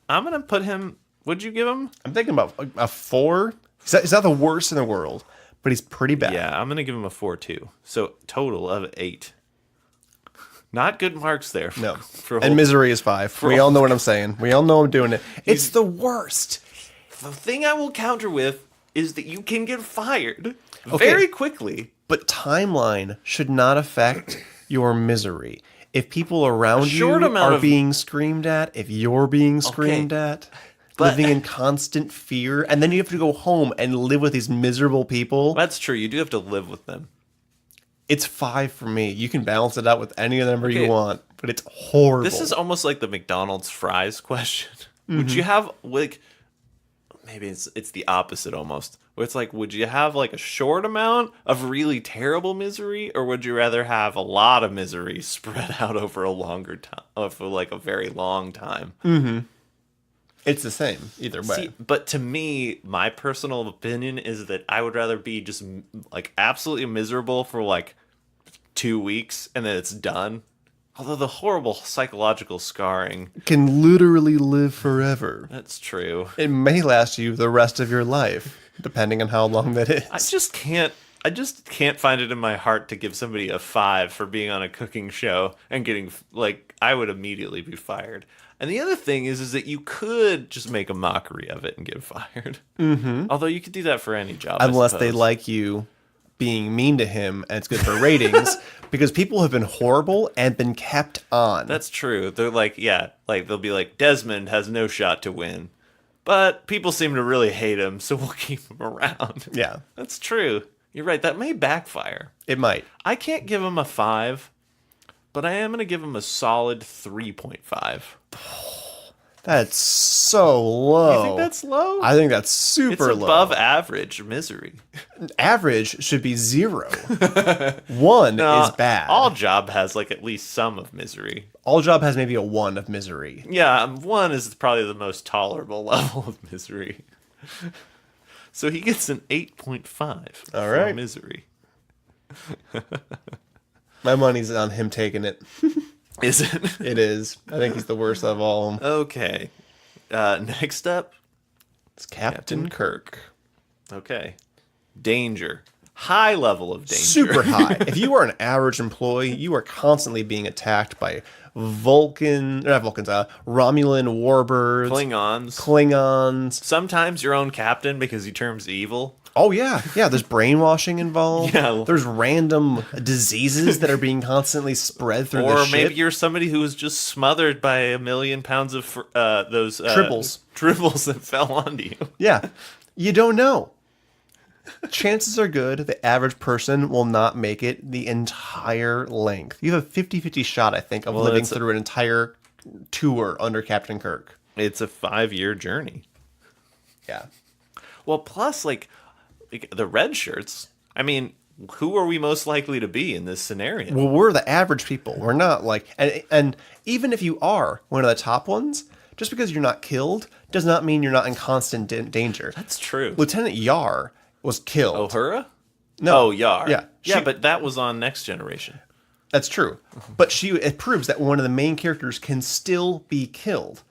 I'm going to put him, what'd you give him? I'm thinking about a 4. He's not the worst in the world. But he's pretty bad. Yeah, I'm going to give him a 4 too. So total of 8. Not good marks there. No. And misery is 5. We all know what I'm saying. We all know I'm doing it. It's the worst. The thing I will counter with is that you can get fired very quickly. But timeline should not affect your misery. If people around you are being screamed at, if you're being screamed at... living in constant fear, and then you have to go home and live with these miserable people. That's true. You do have to live with them. It's 5 for me. You can balance it out with any number you want, but it's horrible. This is almost like the McDonald's fries question. Mm-hmm. Would you have, maybe it's the opposite almost, where it's like, would you have a short amount of really terrible misery, or would you rather have a lot of misery spread out over a longer time, for a very long time? Mm-hmm. It's the same either way. See, but to me, my personal opinion is that I would rather be just absolutely miserable for 2 weeks and then it's done. Although the horrible psychological scarring can literally live forever. That's true. It may last you the rest of your life, depending on how long that is. I just can't find it in my heart to give somebody a 5 for being on a cooking show and getting I would immediately be fired. And the other thing is that you could just make a mockery of it and get fired. Mm-hmm. Although you could do that for any job, unless they like you being mean to him and it's good for ratings. Because people have been horrible and been kept on. That's true. They're they'll be like, Desmond has no shot to win. But people seem to really hate him, so we'll keep him around. Yeah. That's true. You're right. That may backfire. It might. I can't give him a 5. But I am going to give him a solid 3.5. That's so low. You think that's low? I think that's super low. It's above average misery. Average should be 0. 1 is bad. All job has at least some of misery. All job has maybe a 1 of misery. Yeah, 1 is probably the most tolerable level of misery. So he gets an 8.5 for misery. My money's on him taking it. Is it? It is. I think he's the worst of all of them. Okay. Next up, it's Captain Kirk. Okay. Danger. High level of danger. Super high. If you are an average employee, you are constantly being attacked by Romulan warbirds. Klingons. Sometimes your own captain because he turns evil. Oh, yeah. Yeah, there's brainwashing involved. Yeah. There's random diseases that are being constantly spread through the ship. Or maybe you're somebody who was just smothered by 1 million pounds of those... Tribbles that fell onto you. Yeah. You don't know. Chances are good the average person will not make it the entire length. You have a 50-50 shot, I think, of living through an entire tour under Captain Kirk. It's a 5-year journey. Yeah. Well, plus, the red shirts, I mean, who are we most likely to be in this scenario? Well, we're the average people. We're not and even if you are one of the top ones, just because you're not killed does not mean you're not in constant danger. That's true. Lieutenant Yar was killed. Uhura? No. Oh, Yar. Yeah. Yeah, but that was on Next Generation. That's true. But it proves that one of the main characters can still be killed.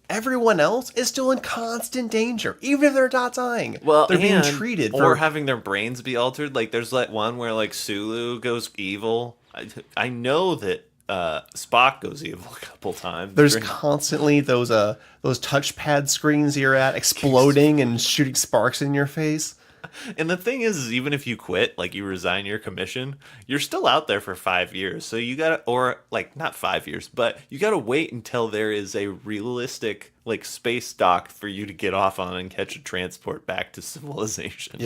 Everyone else is still in constant danger, even if they're not dying. Well, they're being treated or having their brains be altered. Like there's that one where like Sulu goes evil. I know that Spock goes evil a couple times. There's constantly those touchpad screens you're at exploding and shooting sparks in your face. And the thing is even if you quit, like you resign your commission, you're still out there for 5 years. So you gotta, or like not 5 years, but you gotta wait until there is a realistic like space dock for you to get off on and catch a transport back to civilization.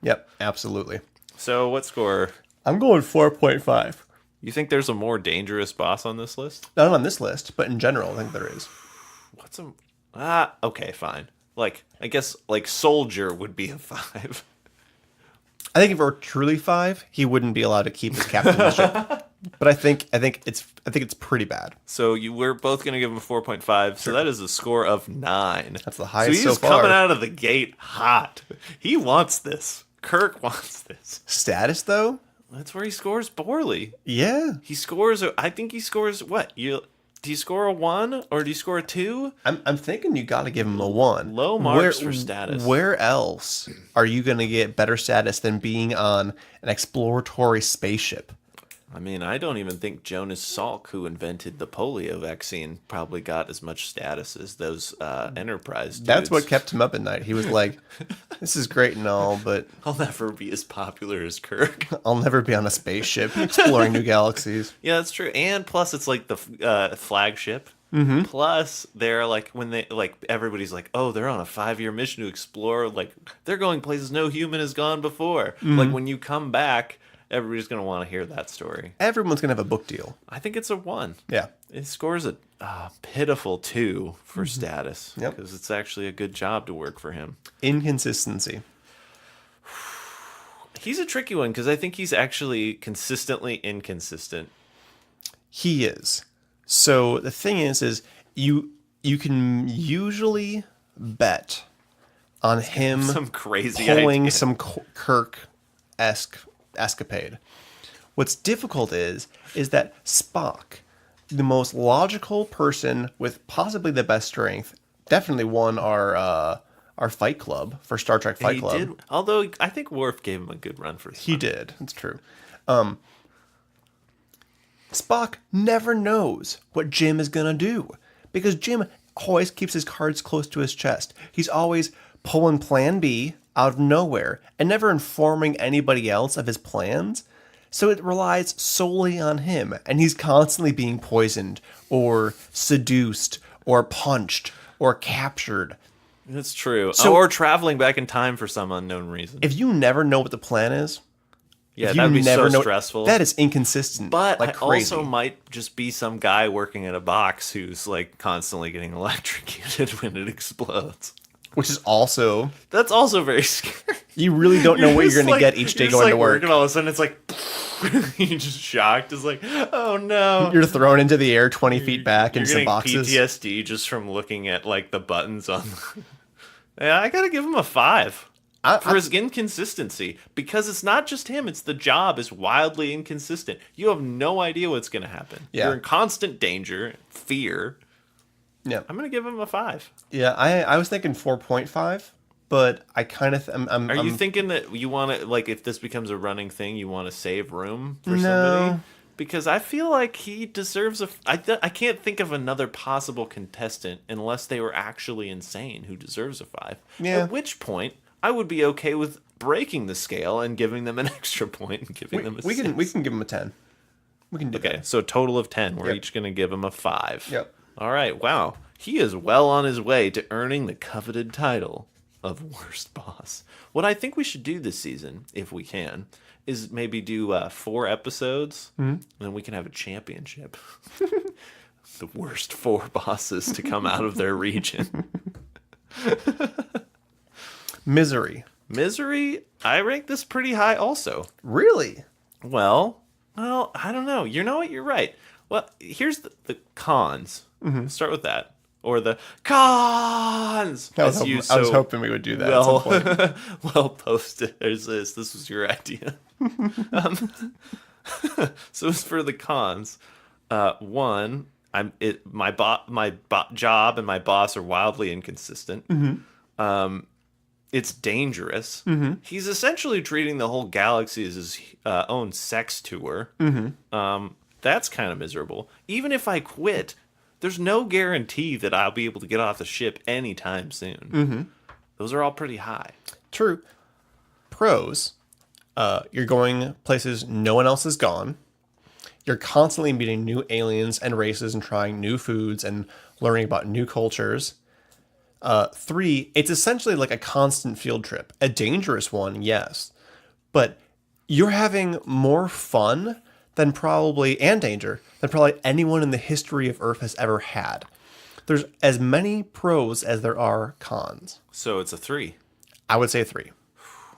Yep, absolutely. So what score? I'm going 4.5. You think there's a more dangerous boss on this list? Not on this list, but in general, I think there is. Okay, fine. Like, I guess, like, Soldier would be a 5. I think if it were truly 5, he wouldn't be allowed to keep his captainship. But I think it's pretty bad. So we're both going to give him a 4.5. So that is a score of 9. That's the highest so so far. He's coming out of the gate hot. He wants this. Kirk wants this. Status, though? That's where he scores poorly. Yeah. He scores, I think he scores, what? Do you score a 1 or do you score a 2? I'm thinking you got to give him a 1. Low marks for status. Where else are you going to get better status than being on an exploratory spaceship? I mean, I don't even think Jonas Salk, who invented the polio vaccine, probably got as much status as those Enterprise dudes. That's what kept him up at night. He was like, this is great and all, but I'll never be as popular as Kirk. I'll never be on a spaceship exploring new galaxies. Yeah, that's true. And plus, it's like the flagship. Mm-hmm. Plus, they're like, when they, like, everybody's like, oh, they're on a 5-year mission to explore. Like, they're going places no human has gone before. Mm-hmm. Like, when you come back, everybody's going to want to hear that story. Everyone's going to have a book deal. I think it's a 1. Yeah. It scores a pitiful 2 for status. Yep. Because it's actually a good job to work for him. Inconsistency. He's a tricky one because I think he's actually consistently inconsistent. He is. So the thing is you can usually bet on him Some crazy pulling idea. some Kirk-esque escapade. What's difficult is that Spock, the most logical person with possibly the best strength, definitely won our Fight Club for Star Trek Fight Club. Did, although I think Worf gave him a good run for his He did. That's true. Spock never knows what Jim is going to do because Jim always keeps his cards close to his chest. He's always pulling plan B out of nowhere and never informing anybody else of his plans. So it relies solely on him, and he's constantly being poisoned or seduced or punched or captured. That's true. So- or traveling back in time for some unknown reason. If you never know what the plan is, Yeah, if that would be so know, stressful. That is inconsistent. But like I crazy. also might just be some guy working at a box who's like constantly getting electrocuted when it explodes. Which is also, That's also very scary. you really don't know what you're just going to get each day you're going just to work. working, all of a sudden it's like you're just shocked. It's like, oh no. You're thrown into the air 20 feet back You're in some getting boxes. PTSD just from looking at like the buttons on. Yeah, I gotta give him a 5 for his inconsistency because it's not just him; it's the job is wildly inconsistent. You have no idea what's gonna happen. Yeah. You're in constant danger, fear. Yeah. I'm gonna give him a 5. Yeah, I was thinking 4.5, but I kind of... Are you thinking that you want to, like, if this becomes a running thing, you want to save room for No. somebody? Because I feel like he deserves I can't think of another possible contestant unless they were actually insane who deserves a 5. Yeah. At which point, I would be okay with breaking the scale and giving them an extra point and giving them a 6. we can give him a 10. We can do Okay, that. so a total of 10. We're Yep. each going to give him a 5. Yep. All right, wow. He is well on his way to earning the coveted title of Worst Boss. What I think we should do this season, if we can, is maybe do 4 episodes, and then we can have a championship. The worst 4 bosses to come out of their region. Misery. Misery, I rank this pretty high also. Really? Well, I don't know. You know what? You're right. Well, here's the cons. Start with that. or the cons. I was hoping we would do that at some point. Well posted. There's this. This was your idea. So as for the cons, one, my job and my boss are wildly inconsistent. It's dangerous. He's essentially treating the whole galaxy as his own sex tour. That's kind of miserable. Even if I quit, there's no guarantee that I'll be able to get off the ship anytime soon. Those are all pretty high. True. Pros, you're going places no one else has gone. You're constantly meeting new aliens and races and trying new foods and learning about new cultures. 3, it's essentially like a constant field trip. A dangerous one, yes. But you're having more fun than probably anyone in the history of Earth has ever had. There's as many pros as there are cons. So it's a 3. I would say 3.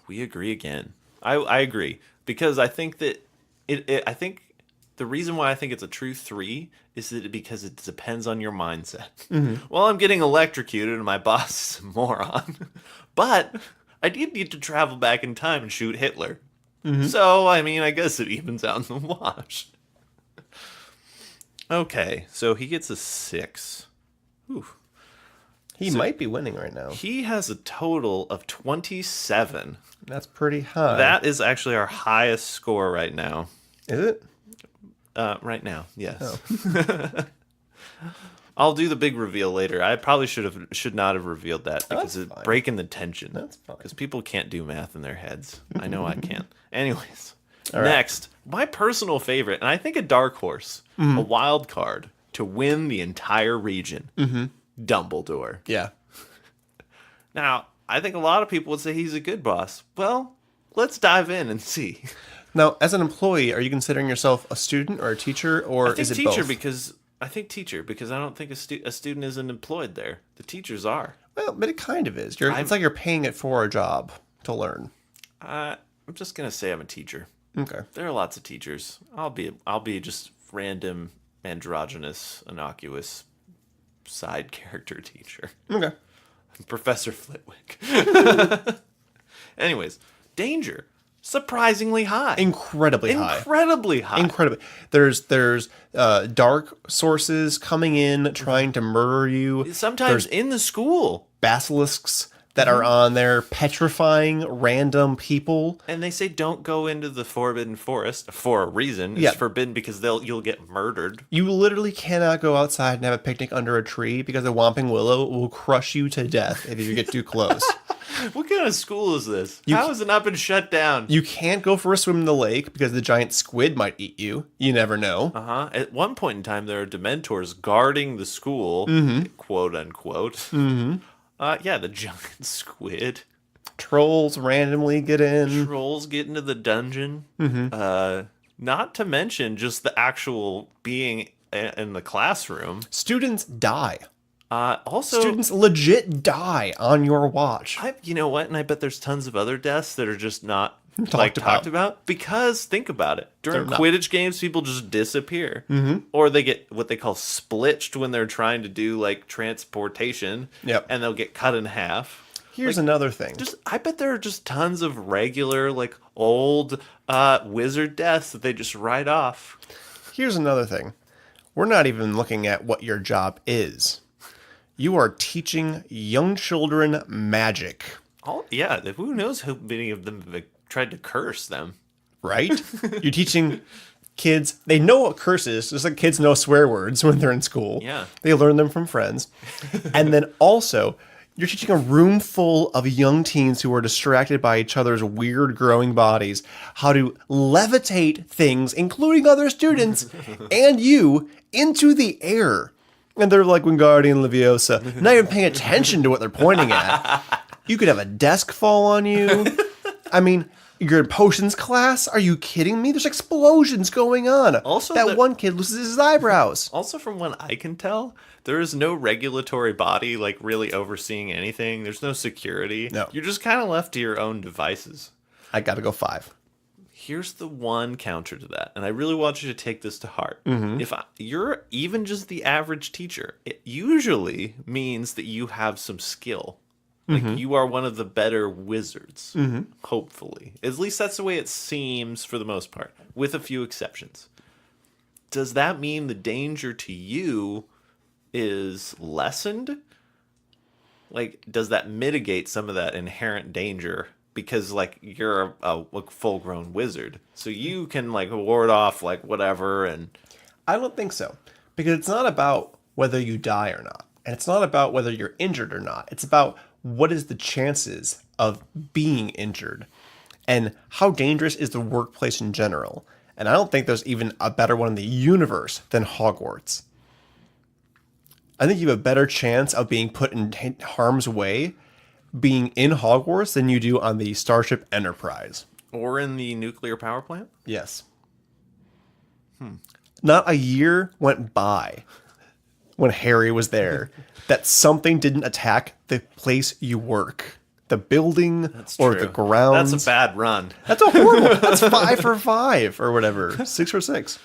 We agree again. I agree. Because I think that I think the reason why I think it's a true 3 is because it depends on your mindset. Well, I'm getting electrocuted and my boss is a moron. But I did need to travel back in time and shoot Hitler. So, I mean, I guess it evens out in the wash. Okay, so he gets a 6. Whew. He might be winning right now. He has a total of 27. That's pretty high. That is actually our highest score right now. Is it? Right now, yes. Oh. I'll do the big reveal later. I probably should not have revealed that because it's breaking the tension. That's fine. Because people can't do math in their heads. I know I can't. Anyways, All next, my personal favorite, and I think a dark horse, a wild card to win the entire region, Dumbledore. Yeah. Now, I think a lot of people would say he's a good boss. Well, let's dive in and see. Now, as an employee, are you considering yourself a student or a teacher, or is it both? I think teacher because I don't think a student isn't employed there. The teachers are. Well, but it kind of is. It's like you're paying it for a job to learn. I'm just gonna say I'm a teacher. Okay. There are lots of teachers. I'll be just random, androgynous, innocuous side character teacher. Okay. Professor Flitwick. Anyways, danger. Surprisingly high. Incredibly high. Incredibly. There's dark sources coming in, trying to murder you. Sometimes in the school. Basilisks that are on there, petrifying random people. And they say don't go into the Forbidden Forest for a reason. It's forbidden because you'll get murdered. You literally cannot go outside and have a picnic under a tree because a whomping willow will crush you to death if you get too close. What kind of school is this? How has it not been shut down? You can't go for a swim in the lake because the giant squid might eat you. You never know. At one point in time, there are Dementors guarding the school, quote unquote. The giant squid. Trolls randomly get in. Trolls get into the dungeon. Not to mention just the actual being in the classroom. Students die. Also, students legit die on your watch. You know what? And I bet there's tons of other deaths that are just not talked about. Because think about it. During Quidditch games, people just disappear. Or they get what they call splitched when they're trying to do like transportation. Yep. And they'll get cut in half. Here's another thing. I bet there are just tons of regular, like old wizard deaths that they just write off. Here's another thing. We're not even looking at what your job is. You are teaching young children magic. Oh, yeah. Who knows how many of them have tried to curse them? Right? You're teaching kids. They know what curse is, just like kids know swear words when they're in school. Yeah. They learn them from friends. And then also, you're teaching a room full of young teens who are distracted by each other's weird growing bodies how to levitate things, including other students and you, into the air. And they're like Wingardium Leviosa, not even paying attention to what they're pointing at. You could have a desk fall on you. I mean, you're in potions class? Are you kidding me? There's explosions going on. Also, that one kid loses his eyebrows. Also, from what I can tell, there is no regulatory body like really overseeing anything. There's no security. No. You're just kind of left to your own devices. I got to go 5. Here's the one counter to that, and I really want you to take this to heart. If you're even just the average teacher, it usually means that you have some skill. Like you are one of the better wizards, hopefully. At least that's the way it seems for the most part, with a few exceptions. Does that mean the danger to you is lessened? Like, does that mitigate some of that inherent danger? Because, like, you're a full-grown wizard. So you can, like, ward off, like, whatever, and... I don't think so. Because it's not about whether you die or not. And it's not about whether you're injured or not. It's about what is the chances of being injured. And how dangerous is the workplace in general. And I don't think there's even a better one in the universe than Hogwarts. I think you have a better chance of being put in harm's way being in Hogwarts than you do on the Starship Enterprise. Or in the nuclear power plant? Yes. Not a year went by when Harry was there that something didn't attack the place you work. The building or the grounds. That's a bad run. That's a horrible. That's 5 for 5 or whatever. 6 for 6.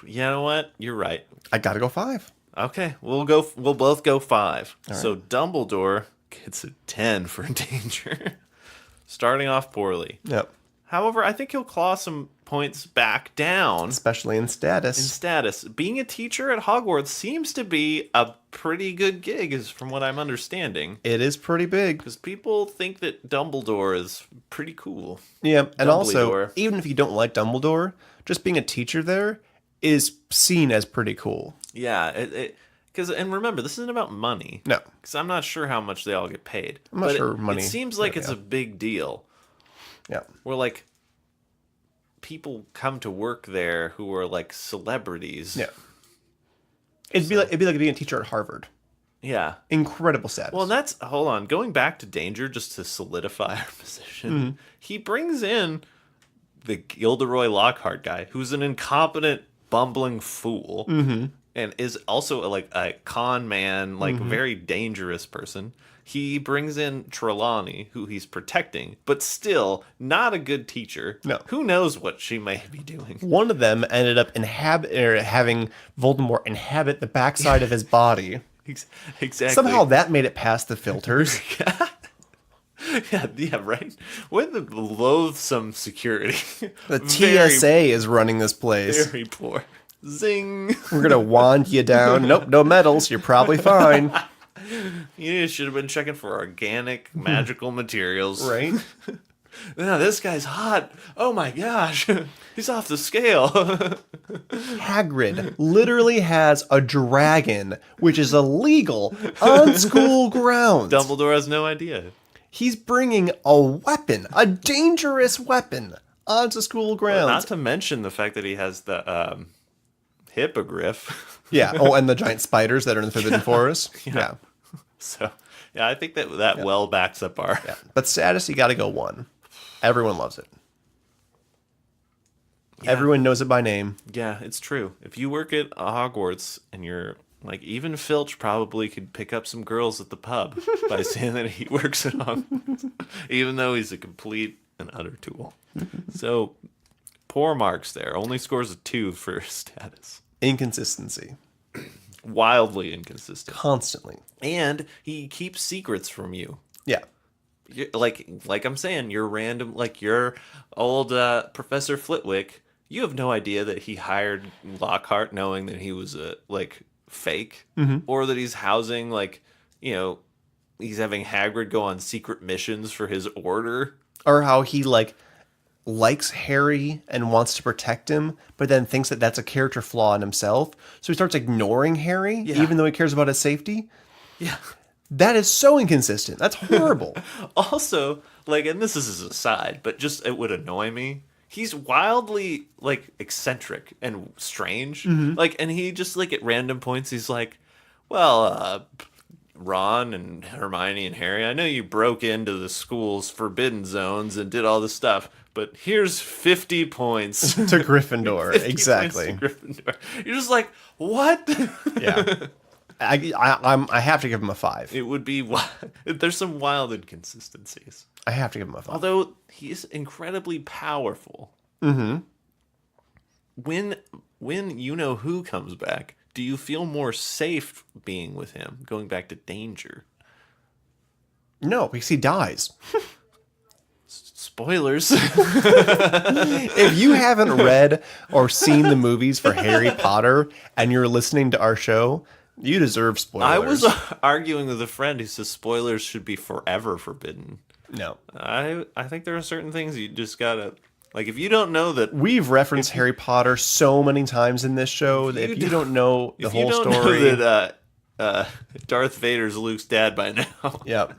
You know what? You're right. I gotta go 5. Okay, we'll both go 5. Right. So Dumbledore gets a 10 for danger. Starting off poorly. Yep. However, I think he'll claw some points back down. Especially in status. Being a teacher at Hogwarts seems to be a pretty good gig, is from what I'm understanding. It is pretty big. Because people think that Dumbledore is pretty cool. Yeah, and also, even if you don't like Dumbledore, just being a teacher there is seen as pretty cool. Yeah, and remember, this isn't about money. No. Because I'm not sure how much they all get paid. I'm not sure money. It seems like it's a big deal. Yeah. Where, like, people come to work there who are, like, celebrities. Yeah. It'd be like being a teacher at Harvard. Yeah. Incredible status. Well, hold on. Going back to danger, just to solidify our position, he brings in the Gilderoy Lockhart guy, who's an incompetent, bumbling fool. And is also a con man, like very dangerous person. He brings in Trelawney, who he's protecting, but still not a good teacher. No. Who knows what she may be doing? One of them ended up having Voldemort inhabit the backside of his body. Exactly. Somehow that made it past the filters. Yeah, right? With the loathsome security. The TSA is running this place. Very poor. Zing. We're going to wand you down. Nope, no medals. You're probably fine. You should have been checking for organic, magical materials. Right? No, this guy's hot. Oh my gosh. He's off the scale. Hagrid literally has a dragon, which is illegal, on school grounds. Dumbledore has no idea. He's bringing a weapon, a dangerous weapon, onto school grounds. Well, not to mention the fact that he has the hippogriff. Yeah. Oh, and the giant spiders that are in the Forbidden Forest. Yeah. So, yeah, I think that well backs up our... Yeah. But status, you got to go 1. Everyone loves it. Yeah. Everyone knows it by name. Yeah, it's true. If you work at Hogwarts and you're... Like, even Filch probably could pick up some girls at the pub by saying that he works at Hogwarts. Even though he's a complete and utter tool. So, poor marks there. Only scores a 2 for status. Inconsistency. Wildly inconsistent. Constantly. And he keeps secrets from you. Yeah. Like I'm saying, you're random, like your old Professor Flitwick, you have no idea that he hired Lockhart knowing that he was fake, or that he's housing, he's having Hagrid go on secret missions for his order. Or how he, likes Harry and wants to protect him, but then thinks that that's a character flaw in himself. So he starts ignoring Harry, even though he cares about his safety. Yeah. That is so inconsistent. That's horrible. Also, and this is an aside, but just it would annoy me. He's wildly, eccentric and strange. And he just, at random points, he's like, well, Ron and Hermione and Harry, I know you broke into the school's forbidden zones and did all this stuff, but here's 50 points. To Gryffindor. 50 exactly. Points to Gryffindor. You're just like, what? Yeah. I have to give him a 5. It would be there's some wild inconsistencies. I have to give him a 5. Although he's incredibly powerful. Mm-hmm. When you know who comes back, do you feel more safe being with him, going back to danger? No, because he dies. Spoilers. If you haven't read or seen the movies for Harry Potter and you're listening to our show, you deserve spoilers. I was arguing with a friend who says spoilers should be forever forbidden. No. I think there are certain things you just gotta... Like, if you don't know that... We've referenced Harry Potter so many times in this show that if you don't know the whole story... If you don't know that Darth Vader's Luke's dad by now... Yep.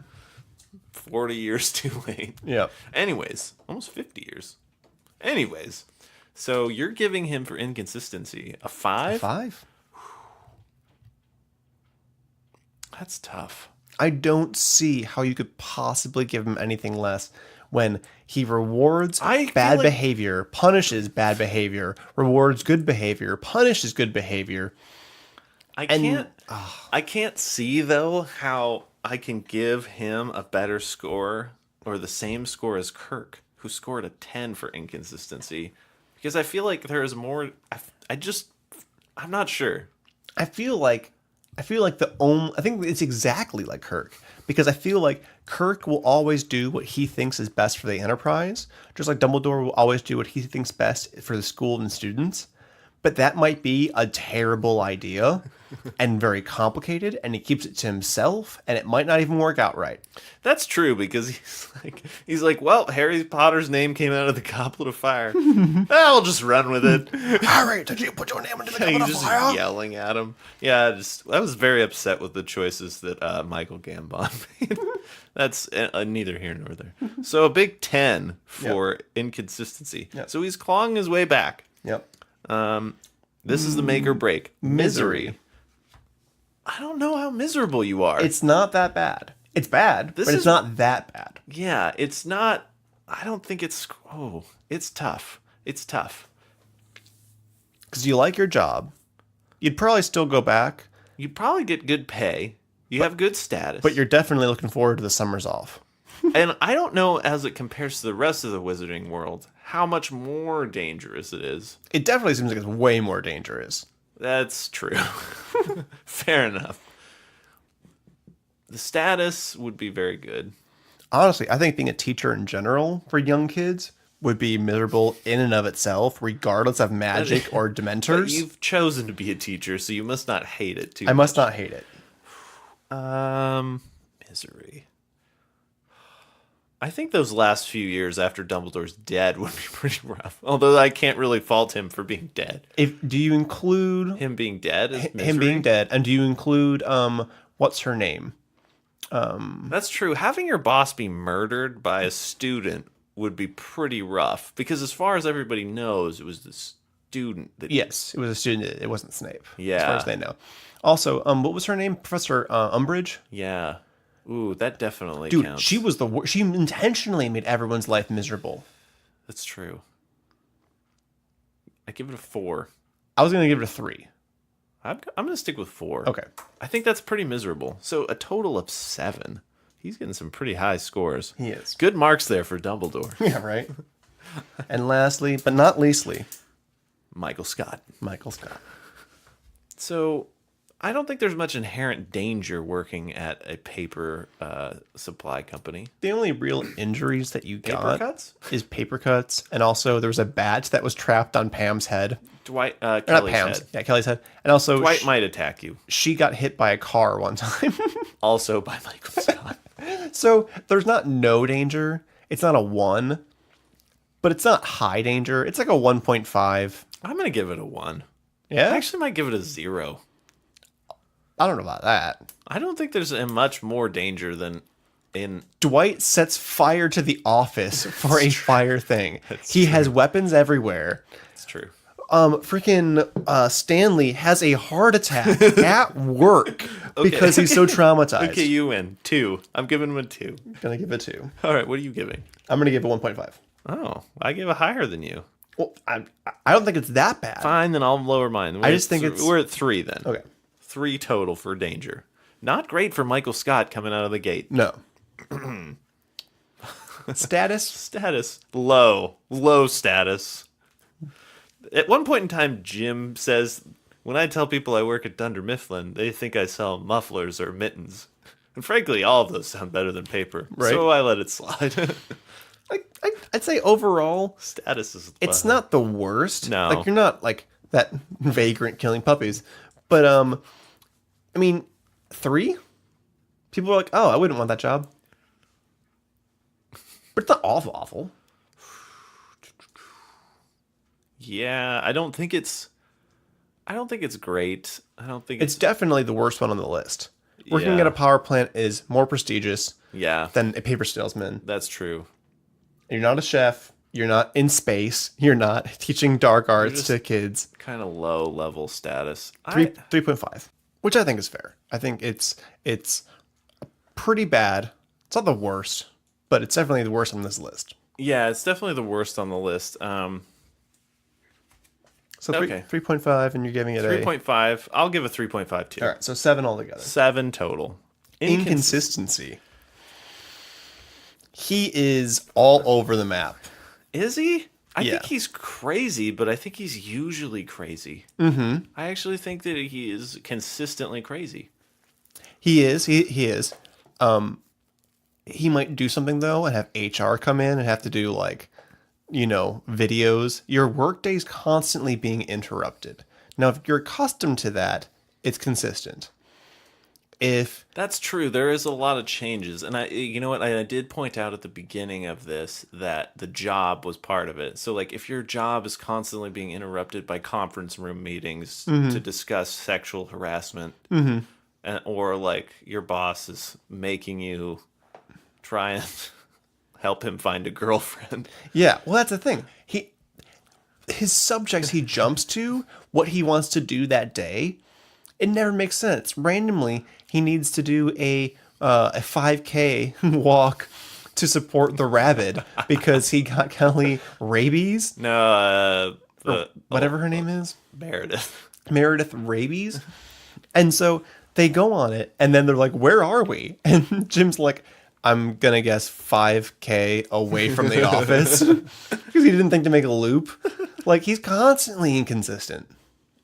40 years too late. Yep. Anyways, almost 50 years. Anyways, so you're giving him for inconsistency a 5? A 5? That's tough. I don't see how you could possibly give him anything less when he rewards bad behavior, punishes bad behavior, rewards good behavior, punishes good behavior. I can't see, though, how I can give him a better score or the same score as Kirk, who scored a 10 for inconsistency, because I feel like there is more. I'm not sure. I feel like I think it's exactly like Kirk, because I feel like Kirk will always do what he thinks is best for the Enterprise, just like Dumbledore will always do what he thinks best for the school and students. But that might be a terrible idea and very complicated, and he keeps it to himself, and it might not even work out right. That's true, because he's like, well, Harry Potter's name came out of the Goblet of Fire. I'll just run with it. Harry, did you put your name into the Goblet of Fire? Just yelling at him. Yeah, I was very upset with the choices that Michael Gambon made. That's neither here nor there. So a big 10 for inconsistency. Yep. So he's clawing his way back. Yep. This is the make or break. Misery. I don't know how miserable you are. It's not that bad. It's bad, but it's not that bad. Yeah, it's not. I don't think it's. Oh, it's tough. It's tough. Because you like your job. You'd probably still go back. You'd probably get good pay. You have good status. But you're definitely looking forward to the summers off. And I don't know, as it compares to the rest of the wizarding world, how much more dangerous it is. It definitely seems like it's way more dangerous. That's true. Fair enough. The status would be very good. Honestly, I think being a teacher in general for young kids would be miserable in and of itself, regardless of magic or dementors. But you've chosen to be a teacher, so you must not hate it too much. I must not hate it. Misery. I think those last few years after Dumbledore's dead would be pretty rough. Although I can't really fault him for being dead. Do you include him being dead as misery? Him being dead, and do you include what's her name? That's true. Having your boss be murdered by a student would be pretty rough, because as far as everybody knows, it was the student that... Yes, it was a student. It wasn't Snape. Yeah. As far as they know. Also, what was her name? Professor Umbridge? Yeah. Ooh, that definitely Dude, counts. she was the worst. She intentionally made everyone's life miserable. That's true. I give it a 4. I was going to give it a 3. I'm going to stick with 4. Okay. I think that's pretty miserable. So a total of 7. He's getting some pretty high scores. He is. Good marks there for Dumbledore. Yeah, right? And lastly, but not leastly, Michael Scott. Michael Scott. So I don't think there's much inherent danger working at a paper supply company. The only real injuries that you got is paper cuts, and also there was a bat that was trapped on Pam's head. Kelly's not Pam's. head. Yeah, Kelly's head. And also Dwight might attack you. She got hit by a car one time. Also by Michael Scott. So there's not no danger. It's not a 1, but it's not high danger. It's like a 1.5. I'm going to give it a 1. Yeah? I actually might give it a 0. I don't know about that. I don't think there's much more danger than in... Dwight sets fire to the office for a fire thing. He has weapons everywhere. It's true. Freaking Stanley has a heart attack at work because he's so traumatized. Okay, you win. 2. I'm giving him a 2. I'm going to give it 2. All right, what are you giving? I'm going to give it 1.5. Oh, I gave a higher than you. Well, I don't think it's that bad. Fine, then I'll lower mine. I just think we're at 3 then. Okay. 3 total for danger. Not great for Michael Scott coming out of the gate. No. Status? Status. Low. Low status. At one point in time, Jim says, when I tell people I work at Dunder Mifflin, they think I sell mufflers or mittens. And frankly, all of those sound better than paper. Right. So I let it slide. I'd say overall, Status is it's not the worst. No. Like, you're not like that vagrant killing puppies. But, I mean, 3? People are like, oh, I wouldn't want that job. But it's not awful. Yeah, I don't think it's great. I don't think It's definitely the worst one on the list. Working Yeah. at a power plant is more prestigious Yeah, than a paper salesman. that's true. You're not a chef. You're not in space. You're not teaching dark arts just- to kids. Kind of low level status. 3.5, which I think is fair. I think it's pretty bad. It's not the worst, but it's definitely the worst on this list. Yeah, it's definitely the worst on the list. So Okay. 3.5, and you're giving it 3.5. I'll give a 3.5 too. All right, so 7 altogether. 7 total. Inconsistency. He is all over the map. Is he? I Yeah. think he's crazy, but I think he's usually crazy. Mm-hmm. I actually think that he is consistently crazy. He is. He is. He might do something though and have HR come in and have to do like, videos. Your workday's constantly being interrupted. Now, if you're accustomed to that, it's consistent. If That's true. There is a lot of changes. And you know what? I did point out at the beginning of this that the job was part of it. So like if your job is constantly being interrupted by conference room meetings to discuss sexual harassment, or like your boss is making you try and help him find a girlfriend. yeah, well, that's the thing. His subjects he jumps to, what he wants to do that day, it never makes sense. Randomly, he needs to do a 5K walk to support the rabbit because he got Kelly rabies, No, whatever her name is, Meredith. rabies. And so they go on it, and then they're like, where are we? And Jim's like, I'm going to guess 5K away from the office because he didn't think to make a loop. Like, he's constantly inconsistent.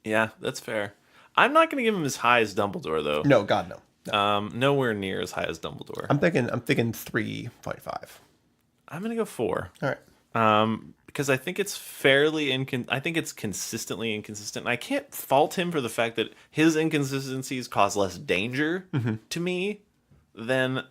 Yeah, that's fair. I'm not going to give him as high as Dumbledore, though. No, God, no. Nowhere near as high as Dumbledore. I'm thinking 3.5. I'm going to go 4. All right. Because I think it's fairly I think it's consistently inconsistent. And I can't fault him for the fact that his inconsistencies cause less danger to me than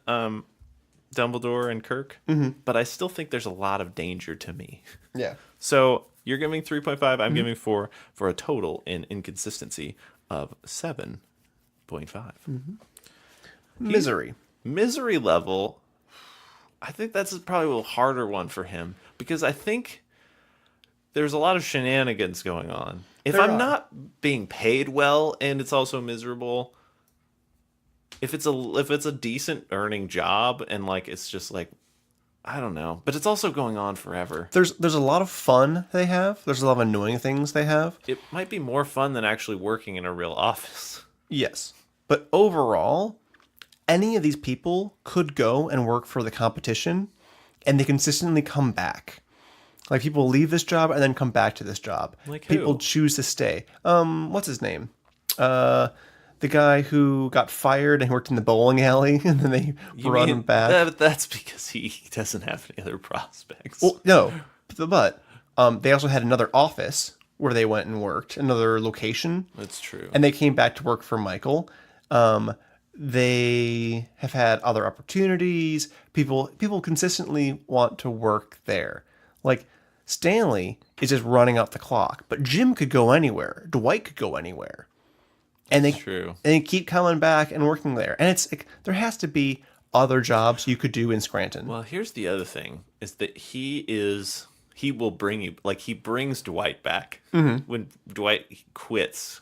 Dumbledore and Kirk. But I still think there's a lot of danger to me. Yeah. So you're giving 3.5. I'm giving 4 for a total in inconsistency of 7.5. Misery level, I think that's probably a little harder one for him because I think there's a lot of shenanigans going on. If I'm not being paid well and it's also miserable, if it's a decent earning job and like it's just like I don't know, but it's also going on forever. There's a lot of fun they have. There's a lot of annoying things they have. It might be more fun than actually working in a real office. Yes. But overall, any of these people could go and work for the competition and they consistently come back. Like people leave this job and then come back to this job. Like who? People choose to stay. What's his name? The guy who got fired and worked in the bowling alley and then they brought him back. That's because he doesn't have any other prospects. Well, no, but they also had another office where they went and worked, another location. That's true. And they came back to work for Michael. They have had other opportunities. People consistently want to work there. Like Stanley is just running out the clock, but Jim could go anywhere. Dwight could go anywhere. And True. And they keep coming back and working there. And it's like there has to be other jobs you could do in Scranton. Well, here's the other thing: is that he will bring you like he brings Dwight back when Dwight quits,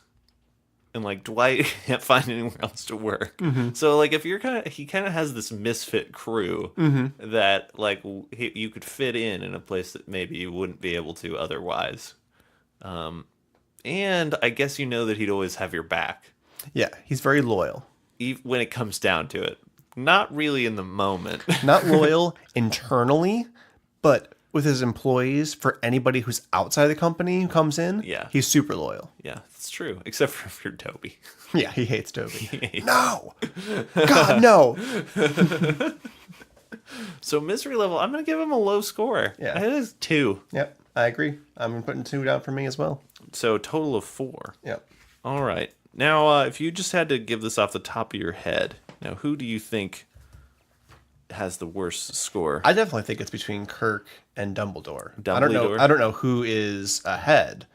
and like Dwight can't find anywhere else to work. So like if he kind of has this misfit crew that like you could fit in a place that maybe you wouldn't be able to otherwise. And I guess that he'd always have your back. Yeah, he's very loyal. When it comes down to it. Not really in the moment. Not loyal internally, but with his employees, for anybody who's outside the company who comes in, Yeah. he's super loyal. Yeah, it's true. Except for if you're Toby. Yeah, he hates Toby. No! God, no! So misery level, I'm going to give him a low score. Yeah. It is 2. Yep, I agree. I'm putting 2 down for me as well. So total of 4. Yep. All right. Now, if you just had to give this off the top of your head, now who do you think has the worst score? I definitely think it's between Kirk and Dumbledore. Dumbledore? I don't know who is ahead,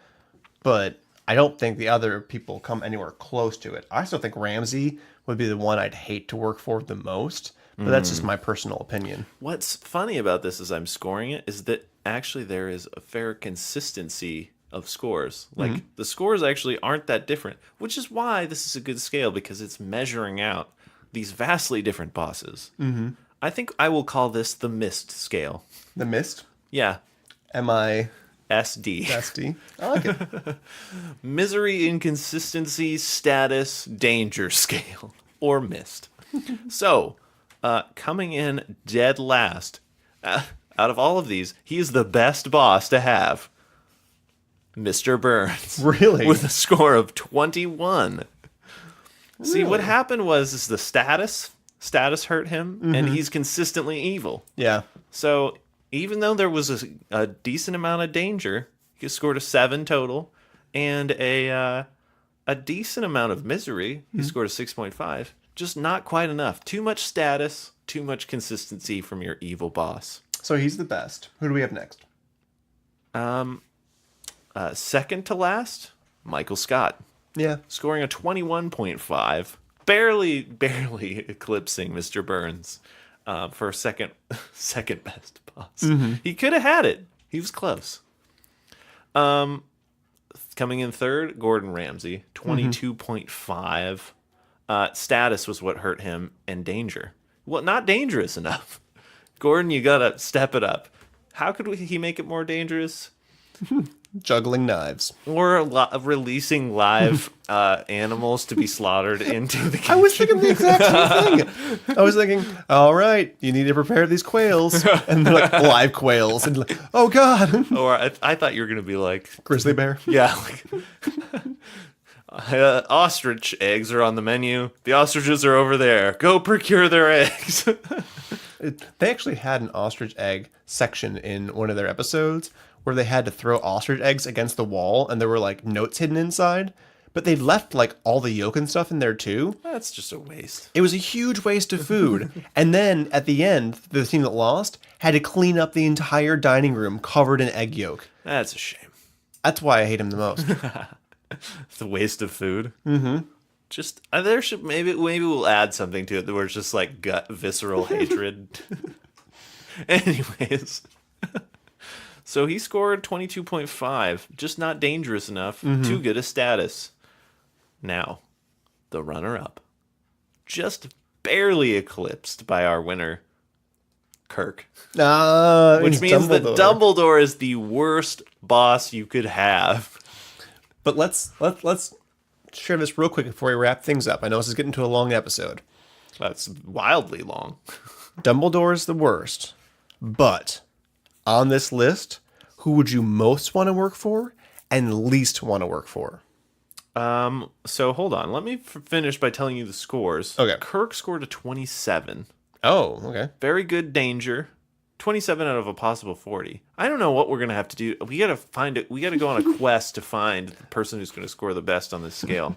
but I don't think the other people come anywhere close to it. I still think Ramsay would be the one I'd hate to work for the most, but that's just my personal opinion. What's funny about this as I'm scoring it is that actually there is a fair consistency of scores. Like the scores actually aren't that different, which is why this is a good scale, because it's measuring out these vastly different bosses. I think I will call this the M.I.S.D scale. The M.I.S.D? Yeah. M.I.S.D. SD. I like it. Misery, inconsistency, status, danger scale, or M.I.S.D. So, coming in dead last, out of all of these, he is the best boss to have. Mr. Burns. Really? With a score of 21. Really? See, what happened was the status hurt him, and he's consistently evil. Yeah. So even though there was a decent amount of danger, he scored a 7 total, and a decent amount of misery, he scored a 6.5. Just not quite enough. Too much status, too much consistency from your evil boss. So he's the best. Who do we have next? Second to last, Michael Scott. Yeah. Scoring a 21.5. Barely eclipsing Mr. Burns for second best boss. He could have had it. He was close. Coming in third, Gordon Ramsay, 22.5. Status was what hurt him, and danger. Well, not dangerous enough. Gordon, you gotta step it up. How could he make it more dangerous? Juggling knives. Or releasing live animals to be slaughtered into the kitchen. I was thinking the exact same thing. I was thinking, all right, you need to prepare these quails. And they're like live quails. And like, oh, God. Or I thought you were going to be like... Grizzly bear. Yeah. Like, ostrich eggs are on the menu. The ostriches are over there. Go procure their eggs. They actually had an ostrich egg section in one of their episodes where they had to throw ostrich eggs against the wall and there were like notes hidden inside, but they left like all the yolk and stuff in there too. That's just a waste. It was a huge waste of food. And then at the end, the team that lost had to clean up the entire dining room covered in egg yolk. That's a shame. That's why I hate him the most. It's a waste of food. Just there should maybe we'll add something to it where it's just like gut visceral hatred. Anyways. So he scored 22.5, just not dangerous enough, too good a status. Now, the runner-up, just barely eclipsed by our winner, Kirk. Which means that Dumbledore is the worst boss you could have. But let's share this real quick before we wrap things up. I know this is getting to a long episode. That's wildly long. Dumbledore is the worst, but on this list, who would you most want to work for and least want to work for? So hold on. Let me finish by telling you the scores. Okay. Kirk scored a 27. Oh, okay. Very good danger. 27 out of a possible 40. I don't know what we're going to have to do. We got to find it. We got to go on a quest to find the person who's going to score the best on this scale.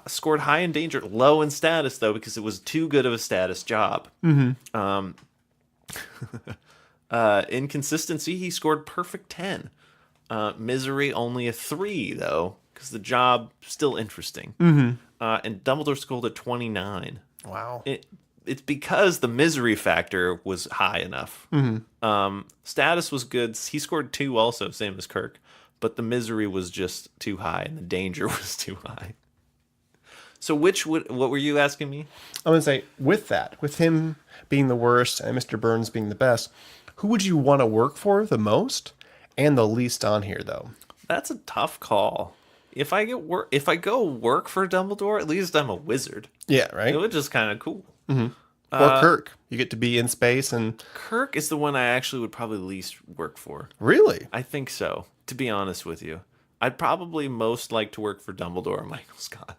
Scored high in danger, low in status, though, because it was too good of a status job. Inconsistency, he scored perfect 10. Misery, only a 3, though, because the job still interesting. And Dumbledore scored at 29. Wow. It's because the misery factor was high enough. Status was good. He scored 2 also, same as Kirk. But the misery was just too high, and the danger was too high. So what were you asking me? I'm going to say, with him being the worst and Mr. Burns being the best, who would you want to work for the most and the least on here, though? That's a tough call. if I go work for Dumbledore, at least I'm a wizard. Yeah, right? It was just kind of cool. Or Kirk. You get to be in space and... Kirk is the one I actually would probably least work for. Really? I think so, to be honest with you. I'd probably most like to work for Dumbledore or Michael Scott.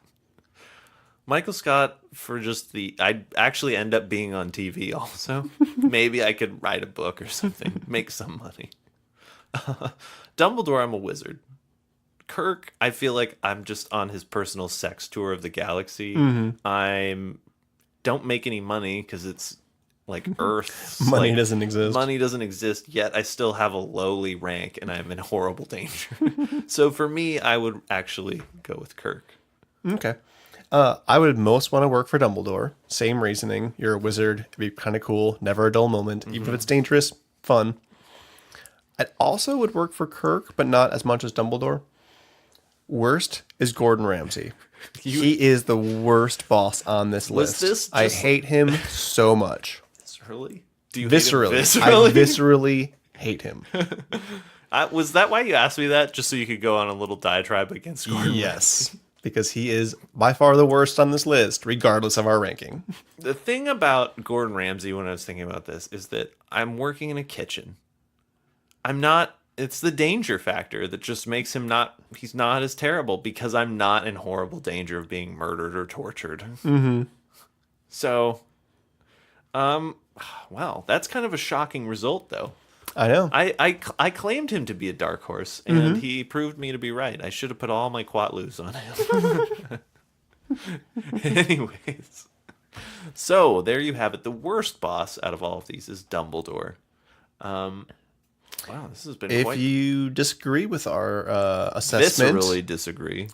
Michael Scott for just I'd actually end up being on TV also. Maybe I could write a book or something, make some money. Dumbledore, I'm a wizard. Kirk, I feel like I'm just on his personal sex tour of the galaxy. Don't make any money because it's like Earth. Money doesn't exist. Money doesn't exist, yet I still have a lowly rank and I'm in horrible danger. So for me, I would actually go with Kirk. Okay. I would most want to work for Dumbledore. Same reasoning. You're a wizard. It'd be kind of cool. Never a dull moment. Even if it's dangerous, fun. I also would work for Kirk, but not as much as Dumbledore. Worst is Gordon Ramsay. He is the worst boss on this list. I hate him so much. Viscerally? Do you viscerally. hate him viscerally? I viscerally hate him. Was that why you asked me that? Just so you could go on a little diatribe against Gordon? Yes. Because he is by far the worst on this list, regardless of our ranking. The thing about Gordon Ramsay when I was thinking about this is that I'm working in a kitchen. It's the danger factor that just makes him he's not as terrible because I'm not in horrible danger of being murdered or tortured. Mm-hmm. So, well, that's kind of a shocking result, though. I know. I claimed him to be a dark horse, and he proved me to be right. I should have put all my quatloos on him. Anyways. So, there you have it. The worst boss out of all of these is Dumbledore. Wow, this has been If you disagree with our assessment... Viscerally disagree.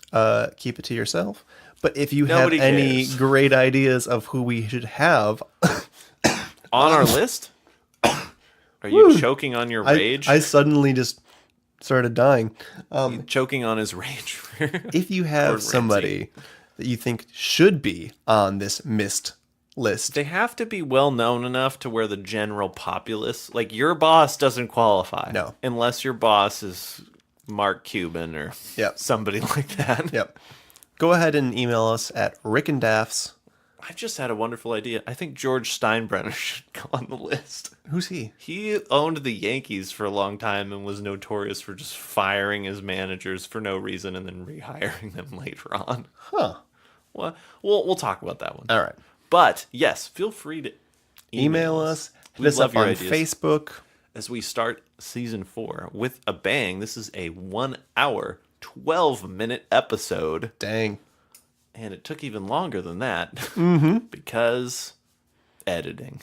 Keep it to yourself. But if you have any great ideas of who we should have... on our list? Are you choking on your rage? I suddenly just started dying. Choking on his rage. If you have somebody that you think should be on this M.I.S.D list, they have to be well known enough to where the general populace, like your boss, doesn't qualify. No, unless your boss is Mark Cuban or somebody like that. Yep. Go ahead and email us at Rick and Dafs. I just had a wonderful idea. I think George Steinbrenner should go on the list. Who's he? He owned the Yankees for a long time and was notorious for just firing his managers for no reason and then rehiring them later on. Huh. Well, we'll talk about that one. All right. But, yes, feel free to email us. Hit us up on Facebook. As we start season 4 with a bang. This is a 1 hour, 12-minute episode. Dang. And it took even longer than that. Because editing.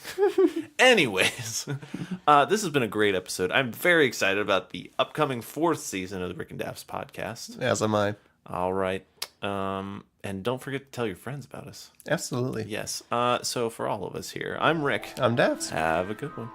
Anyways, this has been a great episode. I'm very excited about the upcoming 4th season of the Rick and Dafs Podcast. As am I. All right. And don't forget to tell your friends about us. Absolutely. Yes. So for all of us here, I'm Rick. I'm Dafs. Have a good one.